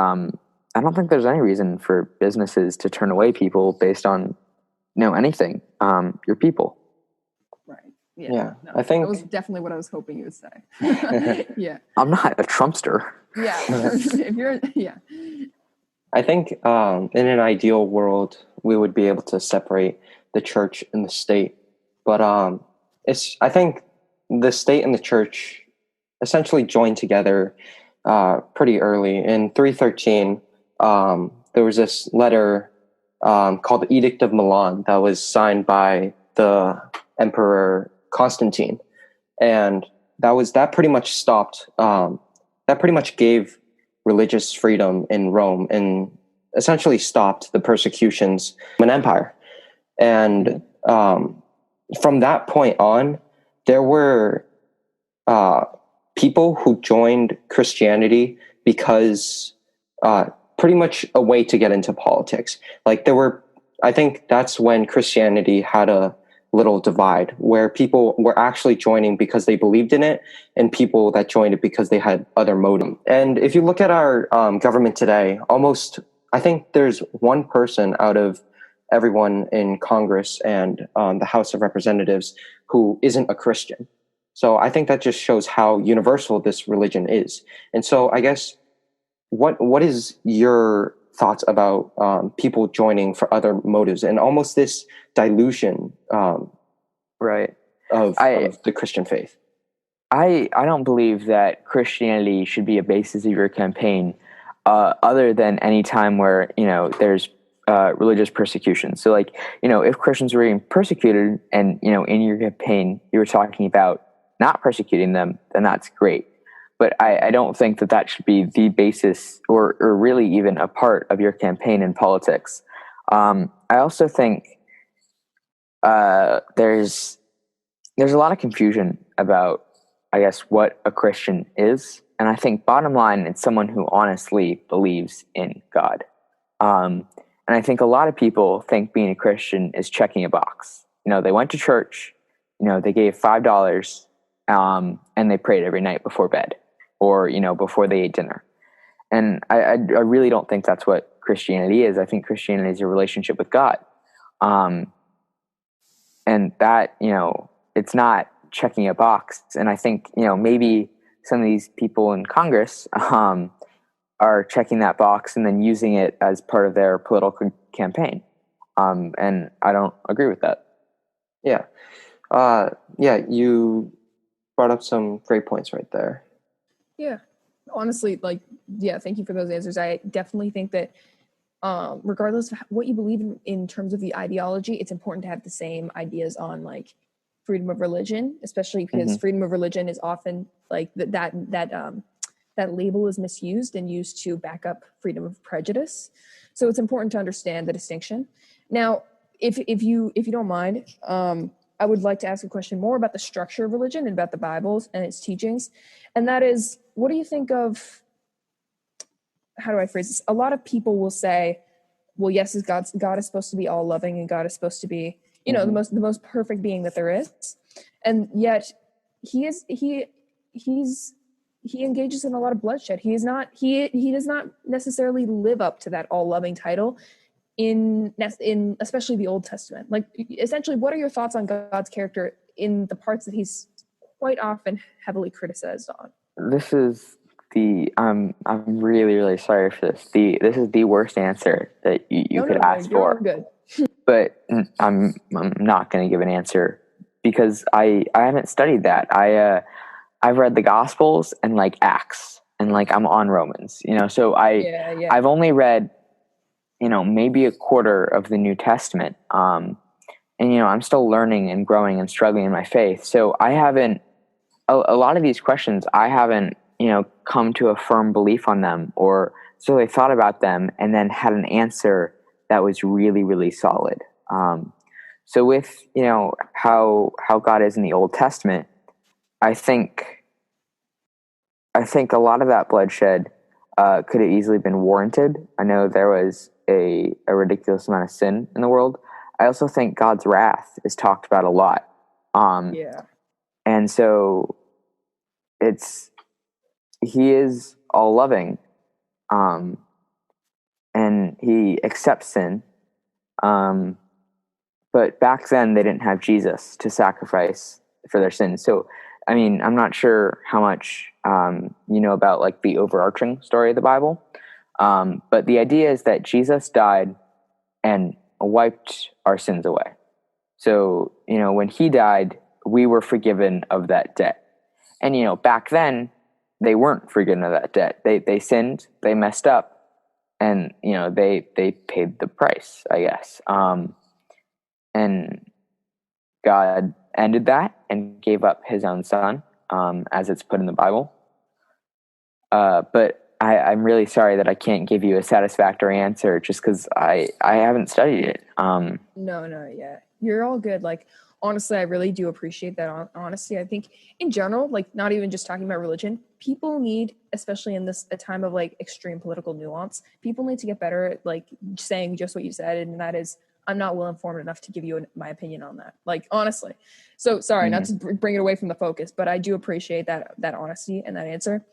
I don't think there's any reason for businesses to turn away people based on anything. You're people. Right. Yeah. No, I think that was definitely what I was hoping you would say. Yeah. I'm not a Trumpster. Yeah. If you're, yeah. I think in an ideal world, we would be able to separate the church and the state. But I think the state and the church essentially joined together pretty early. In 313, there was this letter called the Edict of Milan that was signed by the Emperor Constantine, and that pretty much stopped. That pretty much gave religious freedom in Rome and essentially stopped the persecutions of an empire. And from that point on, there were people who joined Christianity because pretty much a way to get into politics. I think that's when Christianity had a little divide, where people were actually joining because they believed in it, and people that joined it because they had other motives. And if you look at our government today, I think there's one person out of everyone in Congress and the House of Representatives who isn't a Christian. So I think that just shows how universal this religion is. And so I guess what is your thoughts about people joining for other motives and almost this dilution right of the Christian faith? I don't believe that Christianity should be a basis of your campaign other than any time where there's religious persecution. So if Christians were being persecuted and in your campaign you were talking about not persecuting them, then that's great. But I don't think that should be the basis or really even a part of your campaign in politics. I also think there's a lot of confusion about, I guess, what a Christian is. And I think bottom line, it's someone who honestly believes in God. And I think a lot of people think being a Christian is checking a box. They went to church, they gave $5, and they prayed every night before bed, or, before they ate dinner. And I really don't think that's what Christianity is. I think Christianity is a relationship with God. And that, it's not checking a box. And I think, maybe some of these people in Congress are checking that box and then using it as part of their political campaign. And I don't agree with that. Yeah. You brought up some great points right there. Yeah. Honestly, thank you for those answers. I definitely think that regardless of what you believe in terms of the ideology, it's important to have the same ideas on freedom of religion, especially because freedom of religion is often that label is misused and used to back up freedom of prejudice. So it's important to understand the distinction. Now, if you don't mind, I would like to ask a question more about the structure of religion and about the Bibles and its teachings. And that is, what do you think of, how do I phrase this? A lot of people will say, well, yes, God is supposed to be all loving, and God is supposed to be, the most perfect being that there is. And yet he engages in a lot of bloodshed. He does not necessarily live up to that all loving title in especially the Old Testament. Essentially, what are your thoughts on God's character in the parts that he's quite often heavily criticized on? This is I'm really, really sorry for this. This is the worst answer that you could ask for. Good. But I'm not going to give an answer because I haven't studied that. I've read the Gospels and Acts, and I'm on Romans, so I've only read, maybe a quarter of the New Testament. And, I'm still learning and growing and struggling in my faith. So I haven't, a lot of these questions, I haven't, come to a firm belief on them, or so I thought about them and then had an answer that was really, really solid. So with, how God is in the Old Testament, I think a lot of that bloodshed could have easily been warranted. I know there was a ridiculous amount of sin in the world. I also think God's wrath is talked about a lot. And so he is all loving, and he accepts sin. But back then they didn't have Jesus to sacrifice for their sins. So, I mean, I'm not sure how much you know about the overarching story of the Bible, but the idea is that Jesus died and wiped our sins away. So, when he died, we were forgiven of that debt. And, back then, they weren't forgiven of that debt. They sinned, they messed up, and, they paid the price, I guess. And God ended that and gave up his own son, as it's put in the Bible. But I'm really sorry that I can't give you a satisfactory answer just because I haven't studied it. No, yeah. You're all good. Honestly, I really do appreciate that honesty. I think in general, not even just talking about religion, people need, especially in a time of extreme political nuance, people need to get better at saying just what you said, and that is, I'm not well informed enough to give you my opinion on that. Honestly. So sorry, not to bring it away from the focus, but I do appreciate that honesty and that answer.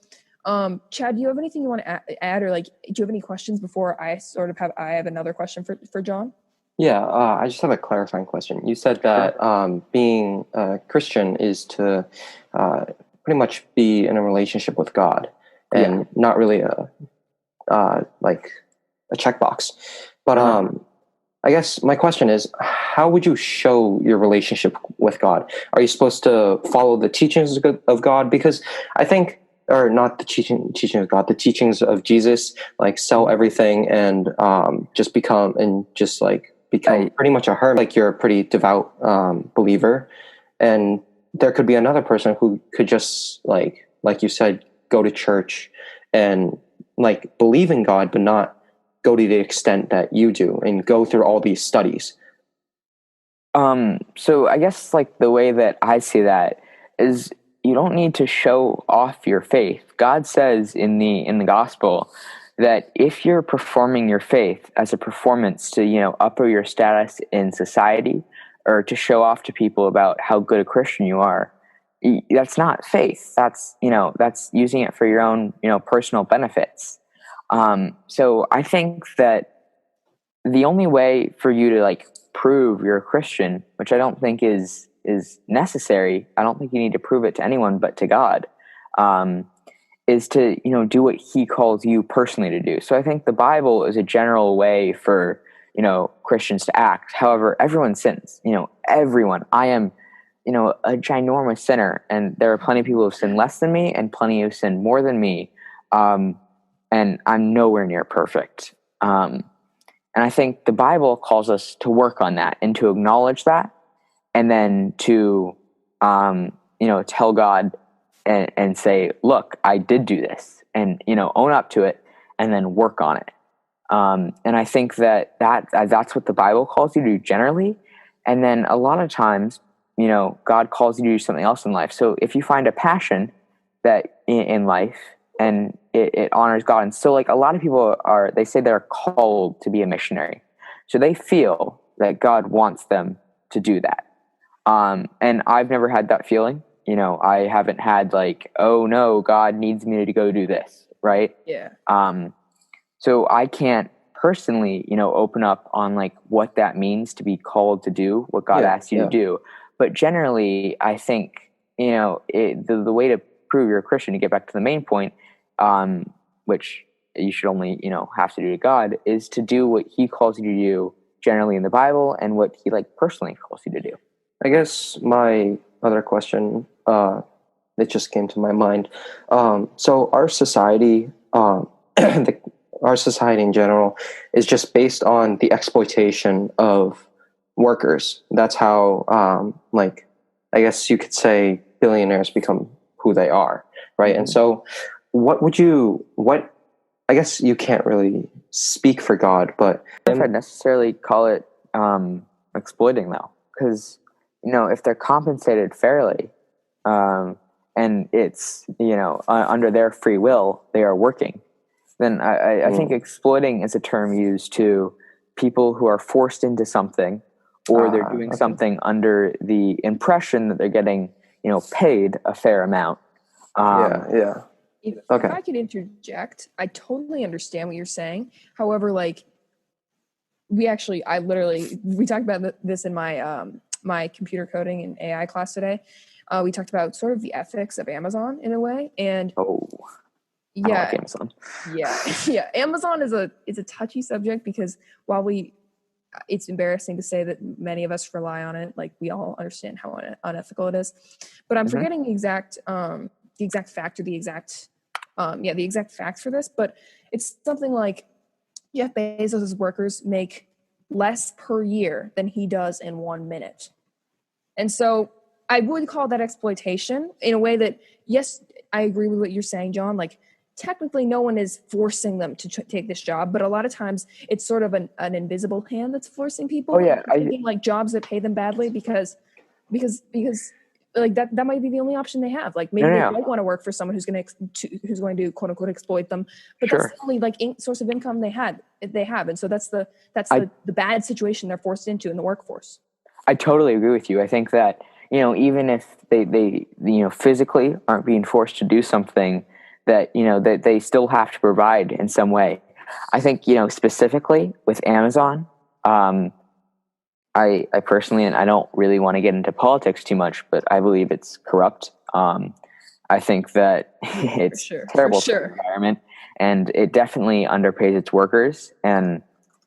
Chad, do you have anything you want to add, or do you have any questions before I have another question for John? Yeah, I just have a clarifying question. You said that being a Christian is to pretty much be in a relationship with God, and not really a checkbox. But I guess my question is, how would you show your relationship with God? Are you supposed to follow the teachings of God? Because I think, or not the teachings of God, the teachings of Jesus, sell everything and just become pretty much a hermit. You're a pretty devout believer, and there could be another person who could just like you said, go to church and believe in God, but not go to the extent that you do and go through all these studies. So I guess the way that I see that is, you don't need to show off your faith. God says in the gospel that if you're performing your faith as a performance to, upper your status in society or to show off to people about how good a Christian you are, that's not faith. That's using it for your own, personal benefits. So I think that the only way for you to like prove you're a Christian, which I don't think is necessary, I don't think you need to prove it to anyone but to God, is to do what He calls you personally to do. So I think the Bible is a general way for Christians to act. However, everyone sins. Everyone. I am a ginormous sinner, and there are plenty of people who have sinned less than me, and plenty who have sinned more than me. And I'm nowhere near perfect. And I think the Bible calls us to work on that and to acknowledge that, and then to tell God and say, look, I did do this, and own up to it, and then work on it. And I think that's what the Bible calls you to do generally. And then a lot of times, God calls you to do something else in life. So if you find a passion that in life and it honors God, and so like a lot of people they say they're called to be a missionary, so they feel that God wants them to do that. And I've never had that feeling. I haven't had like, oh no, God needs me to go do this, right? Yeah. So I can't personally, open up on like what that means to be called to do what God asks you to do. But generally, I think, the way to prove you're a Christian, to get back to the main point, which you should only, have to do to God, is to do what He calls you to do generally in the Bible and what He like personally calls you to do. I guess my other question that just came to my mind. So our society, our society in general, is just based on the exploitation of workers. That's how, I guess you could say, billionaires become who they are, right? Mm-hmm. And so, I guess you can't really speak for God, but I don't know if I'd necessarily call it exploiting, though, because if they're compensated fairly, and it's under their free will, they are working, then I think exploiting is a term used to people who are forced into something, or they're doing something under the impression that they're getting paid a fair amount. If I could interject, I totally understand what you're saying. However, like we talked about this in my my computer coding and AI class today. We talked about sort of the ethics of Amazon in a way, and I don't like Amazon. Yeah. Amazon is a touchy subject because while it's embarrassing to say that many of us rely on it, like we all understand how unethical it is. But I'm forgetting the exact fact or the exact facts for this. But it's something like Jeff Bezos' workers make less per year than he does in 1 minute. And so I would call that exploitation in a way that, yes, I agree with what you're saying, John. Like, technically no one is forcing them to take this job, but a lot of times it's sort of an invisible hand that's forcing people. Taking like jobs that pay them badly because like that might be the only option they have. Like maybe they don't want to work for someone who's going to quote unquote exploit them, but that's the only like source of income they have, and so that's the bad situation they're forced into in the workforce. I totally agree with you. I think that even if they physically aren't being forced to do something, that that they still have to provide in some way. I think specifically with Amazon, I personally, and I don't really want to get into politics too much, but I believe it's corrupt. I think that it's terrible for the environment, and it definitely underpays its workers, and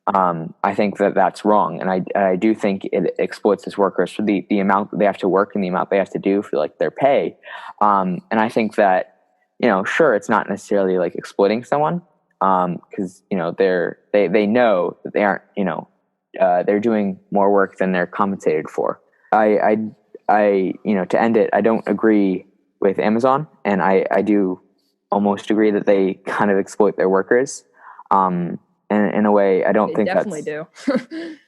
I think that that's wrong, and I do think it exploits its workers for the amount that they have to work and the amount they have to do for like their pay, and I think that sure, it's not necessarily like exploiting someone, because they know that they aren't they're doing more work than they're compensated for. I to end it, I don't agree with Amazon, and I do almost agree that they kind of exploit their workers. And in a way, I don't think definitely do.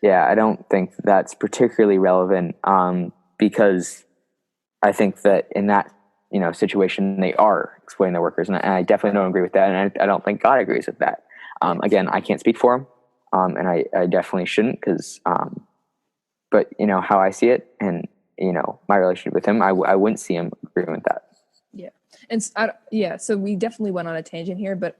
Yeah, I don't think that's particularly relevant, because I think that in that situation they are exploiting their workers, and I definitely don't agree with that, and I don't think God agrees with that. Again, I can't speak for him, and I definitely shouldn't, because, but how I see it, and my relationship with him, I wouldn't see him agreeing with that. Yeah, and so we definitely went on a tangent here, but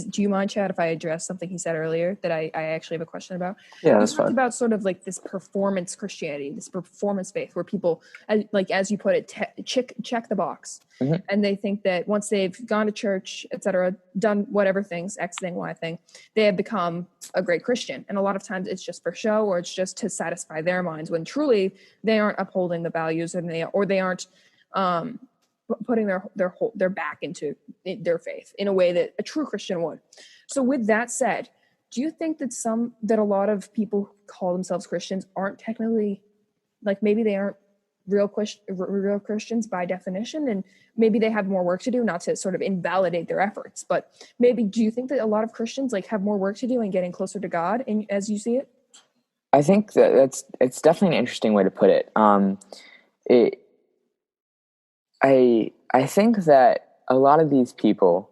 do you mind, Chad, if I address something he said earlier that I actually have a question about? Yeah, that's He talked fine. about sort of like this performance Christianity, this performance faith, where people, like as you put it, check the box, and they think that once they've gone to church, etc., done whatever things, X thing, Y thing, they have become a great Christian. And a lot of times it's just for show, or it's just to satisfy their minds, when truly they aren't upholding the values, and they aren't putting their back into their faith in a way that a true Christian would. So with that said, do you think that a lot of people who call themselves Christians aren't technically, like, maybe they aren't real Christians by definition, and maybe they have more work to do, not to sort of invalidate their efforts, but maybe, do you think that a lot of Christians like have more work to do in getting closer to God, and as you see it? I think it's definitely an interesting way to put it. I think that a lot of these people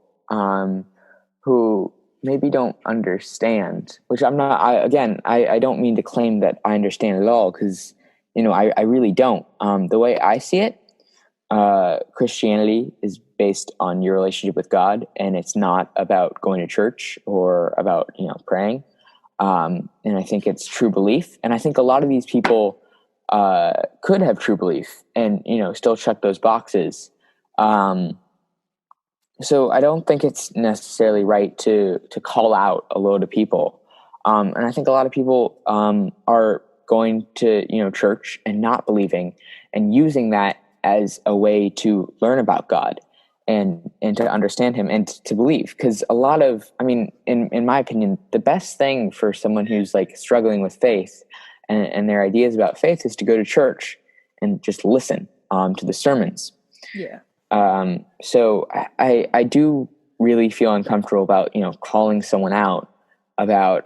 who maybe don't understand, which I don't mean to claim that I understand at all, because I really don't. The way I see it, Christianity is based on your relationship with God, and it's not about going to church or about praying. And I think it's true belief, and I think a lot of these people could have true belief and still check those boxes. So I don't think it's necessarily right to call out a load of people. And I think a lot of people are going to church and not believing, and using that as a way to learn about God and to understand him and to believe. Because a lot of, in my opinion, the best thing for someone who's like struggling with faith and their ideas about faith is to go to church and just listen to the sermons. Yeah. So I do really feel uncomfortable about calling someone out about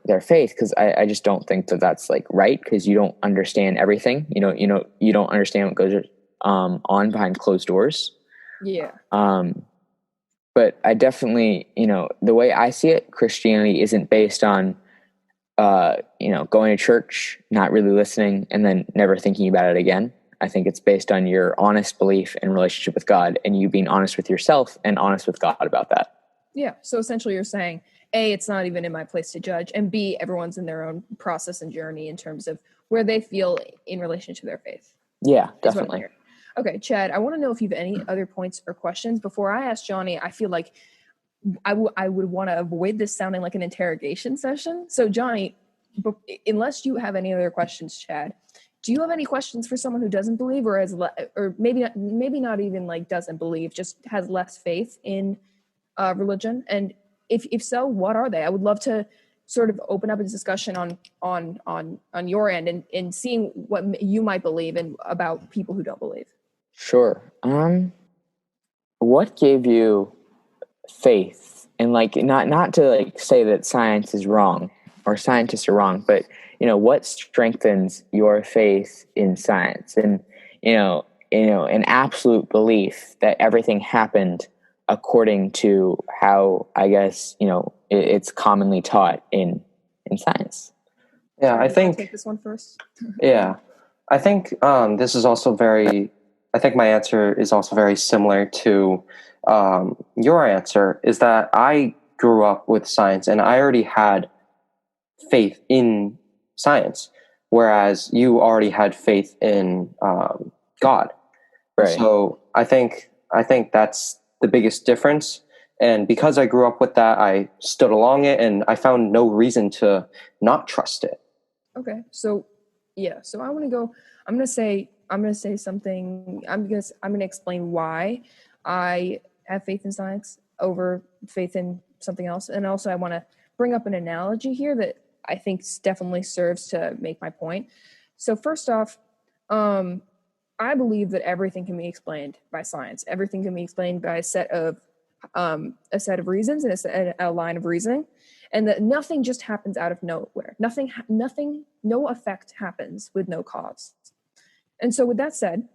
their faith, because I just don't think that that's like right, because you don't understand everything. You don't understand what goes on behind closed doors. Yeah. But I definitely, the way I see it, Christianity isn't based on going to church, not really listening, and then never thinking about it again. I think it's based on your honest belief and relationship with God, and you being honest with yourself and honest with God about that. Yeah. So essentially you're saying, A, it's not even in my place to judge, and B, everyone's in their own process and journey in terms of where they feel in relation to their faith. Yeah, definitely. Okay, Chad, I want to know if you have any other points or questions. Before I ask Johnny, I feel like I would want to avoid this sounding like an interrogation session. So Johnny, unless you have any other questions, Chad, do you have any questions for someone who doesn't believe, or or maybe not even like doesn't believe, just has less faith in religion? And if so, what are they? I would love to sort of open up a discussion on your end and seeing what you might believe and about people who don't believe. Sure. What gave you faith? And like, not to like say that science is wrong or scientists are wrong, but what strengthens your faith in science, and an absolute belief that everything happened according to how, I guess, it's commonly taught in science. Yeah, Sorry, I think take this one first. Yeah, I think this is also I think my answer is also very similar to your answer. Is that I grew up with science and I already had faith in science, whereas you already had faith in God. Right. So I think that's the biggest difference. And because I grew up with that, I stood along it, and I found no reason to not trust it. Okay, so yeah, so I'm gonna say something. I'm gonna explain why I have faith in science over faith in something else, and also I want to bring up an analogy here that I think definitely serves to make my point. So first off, I believe that everything can be explained by science. Everything can be explained by a set of reasons and a line of reasoning, and that nothing just happens out of nowhere. No effect happens with no cause. And so with that said,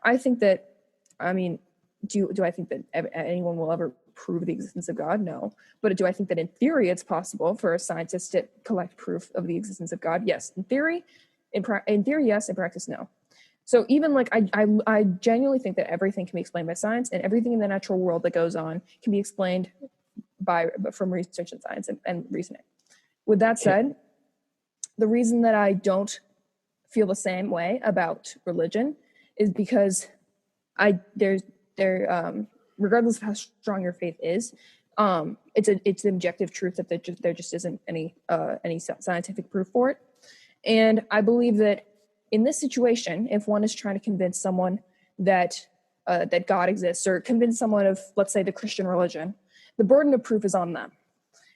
I think that, do I think that anyone will ever prove the existence of God? No. But do I think that in theory it's possible for a scientist to collect proof of the existence of God? Yes. In theory, yes. In practice, no. So even like I genuinely think that everything can be explained by science, and everything in the natural world that goes on can be explained from research and science and reasoning. With that said, the reason that I don't feel the same way about religion is because regardless of how strong your faith is, it's an objective truth that there just isn't any scientific proof for it. And I believe that in this situation, if one is trying to convince someone that God exists, or convince someone of, let's say, the Christian religion, the burden of proof is on them.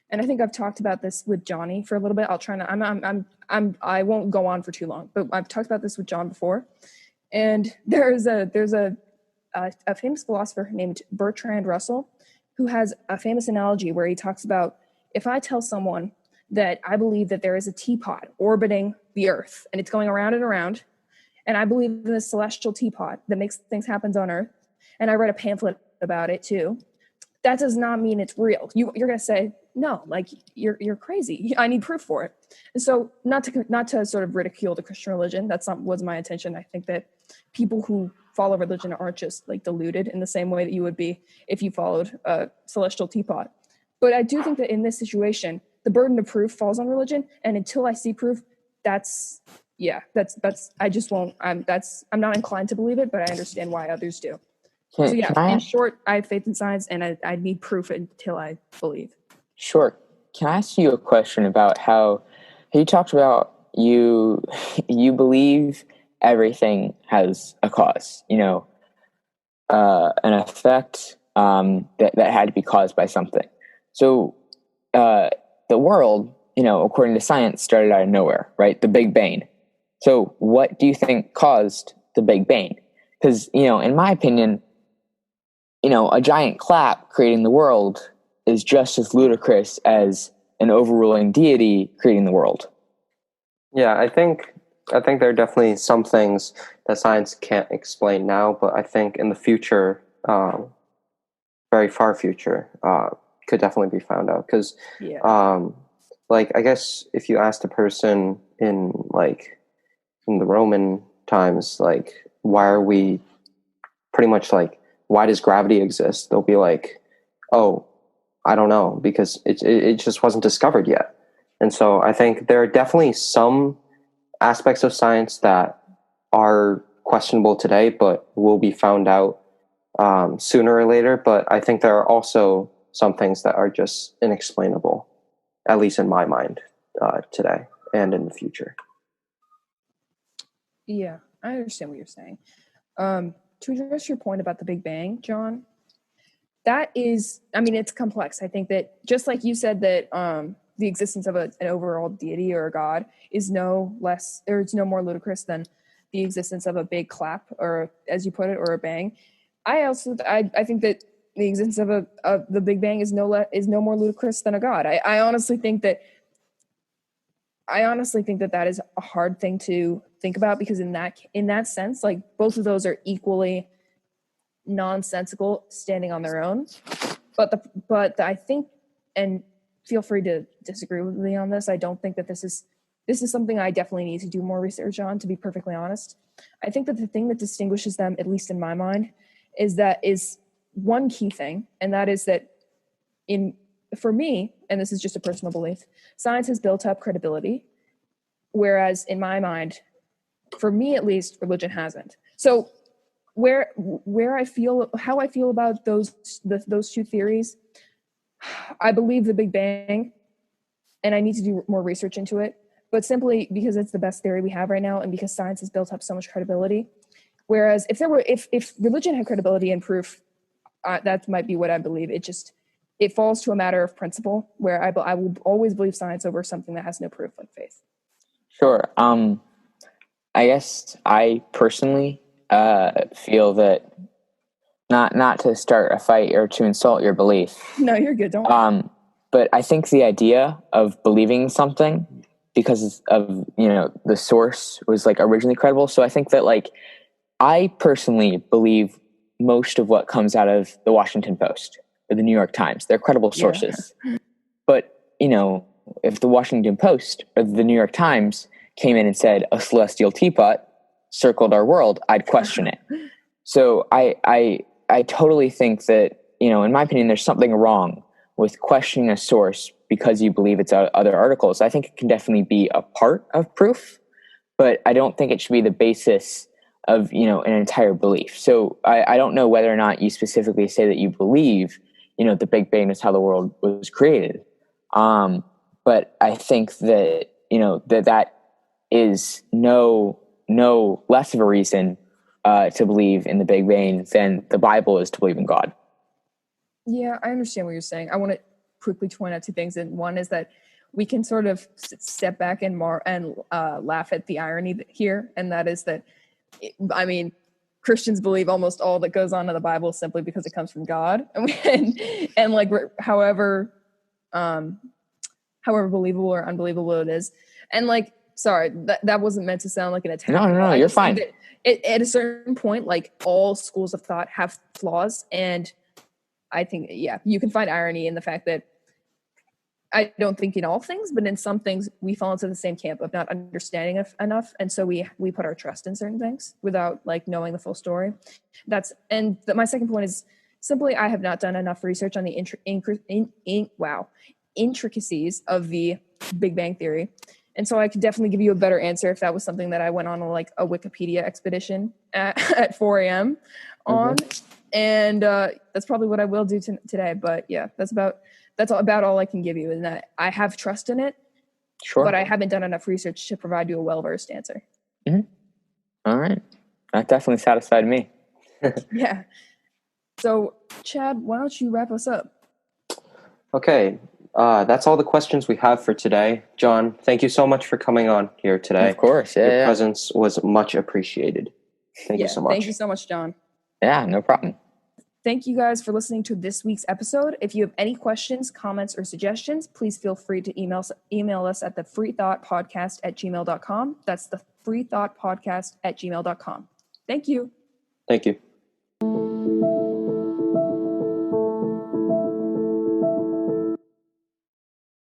And I think I've talked about this with Johnny for a little bit. I'll try not. I won't go on for too long, but I've talked about this with John before. And there's a famous philosopher named Bertrand Russell who has a famous analogy where he talks about, if I tell someone that I believe that there is a teapot orbiting the earth and it's going around and around, and I believe in this celestial teapot that makes things happen on earth, and I read a pamphlet about it too, that does not mean it's real. You're going to say, no, like you're crazy. I need proof for it. And so not to sort of ridicule the Christian religion. That's not was my intention. I think that people who follow religion aren't just like deluded in the same way that you would be if you followed a celestial teapot. But I do think that in this situation, the burden of proof falls on religion. And until I see proof, I just won't. I'm not inclined to believe it, but I understand why others do. So yeah, in short, I have faith in science, and I need proof until I believe. Sure. Can I ask you a question about how you talked about you believe everything has a cause, an effect that had to be caused by something. So the world, according to science, started out of nowhere, right? The Big Bang. So what do you think caused the Big Bang? Because, in my opinion, a giant clap creating the world is just as ludicrous as an overruling deity creating the world. Yeah, I think there are definitely some things that science can't explain now, but I think in the future, very far future, could definitely be found out. Because, I guess if you asked a person in the Roman times, why does gravity exist? They'll be like, oh, I don't know, because it just wasn't discovered yet. And so I think there are definitely some aspects of science that are questionable today, but will be found out sooner or later. But I think there are also some things that are just inexplainable, at least in my mind, today and in the future. Yeah, I understand what you're saying. To address your point about the Big Bang, John, that is, it's complex. I think that just like you said that the existence of an overall deity or a god is no more ludicrous than the existence of a big clap, or as you put it, or a bang. I think that the existence of the Big Bang is no more ludicrous than a god. I honestly think that that is a hard thing to think about, because in that sense, like, both of those are equally nonsensical standing on their own. But I think, and feel free to disagree with me on this, I don't think that this is something I definitely need to do more research on, to be perfectly honest. I think that the thing that distinguishes them, at least in my mind, is one key thing, and that is that for me, and this is just a personal belief, science has built up credibility, whereas in my mind, for me at least, religion hasn't. So how I feel about those two theories, I believe the Big Bang, and I need to do more research into it, but simply because it's the best theory we have right now, and because science has built up so much credibility. Whereas if religion had credibility and proof, that might be what I believe. It falls to a matter of principle, where I will always believe science over something that has no proof, like faith. Sure. I guess I personally feel that, not to start a fight or to insult your belief. No, you're good. Don't. But I think the idea of believing something because of the source was originally credible. So I think that I personally believe most of what comes out of the Washington Post. or the New York Times. They're credible Yeah. sources. But, you know, if the Washington Post or the New York Times came in and said a celestial teapot circled our world, I'd question it. So I totally think that, you know, in my opinion, there's something wrong with questioning a source because you believe it's other articles. I think it can definitely be a part of proof, but I don't think it should be the basis of, you know, an entire belief. So I don't know whether or not you specifically say that you believe, you know, the Big Bang is how the world was created. But I think that, you know, that is no less of a reason to believe in the Big Bang than the Bible is to believe in God. Yeah, I understand what you're saying. I want to quickly point out two things. And one is that we can sort of step back and laugh at the irony here. And that is that, I mean, Christians believe almost all that goes on in the Bible simply because it comes from God. And like, however believable or unbelievable it is. And like, sorry, that wasn't meant to sound like an attack. No, you're fine. At a certain point, like, all schools of thought have flaws. And I think, yeah, you can find irony in the fact that I don't think in all things, but in some things we fall into the same camp of not understanding enough. And so we put our trust in certain things without like knowing the full story. My second point is simply, I have not done enough research on the intricacies of the Big Bang Theory. And so I could definitely give you a better answer if that was something that I went on like a Wikipedia expedition at 4 a.m. on. Mm-hmm. And that's probably what I will do today. But yeah, that's about all I can give you, in that I have trust in it, sure, but I haven't done enough research to provide you a well-versed answer. Mm-hmm. All right. That definitely satisfied me. Yeah. So, Chad, why don't you wrap us up? Okay. That's all the questions we have for today. John, thank you so much for coming on here today. Of course. Yeah, Your presence was much appreciated. Thank you so much. Thank you so much, John. Yeah, no problem. Thank you guys for listening to this week's episode. If you have any questions, comments, or suggestions, please feel free to email us at thefreethoughtpodcast@gmail.com. That's thefreethoughtpodcast@gmail.com. Thank you. Thank you.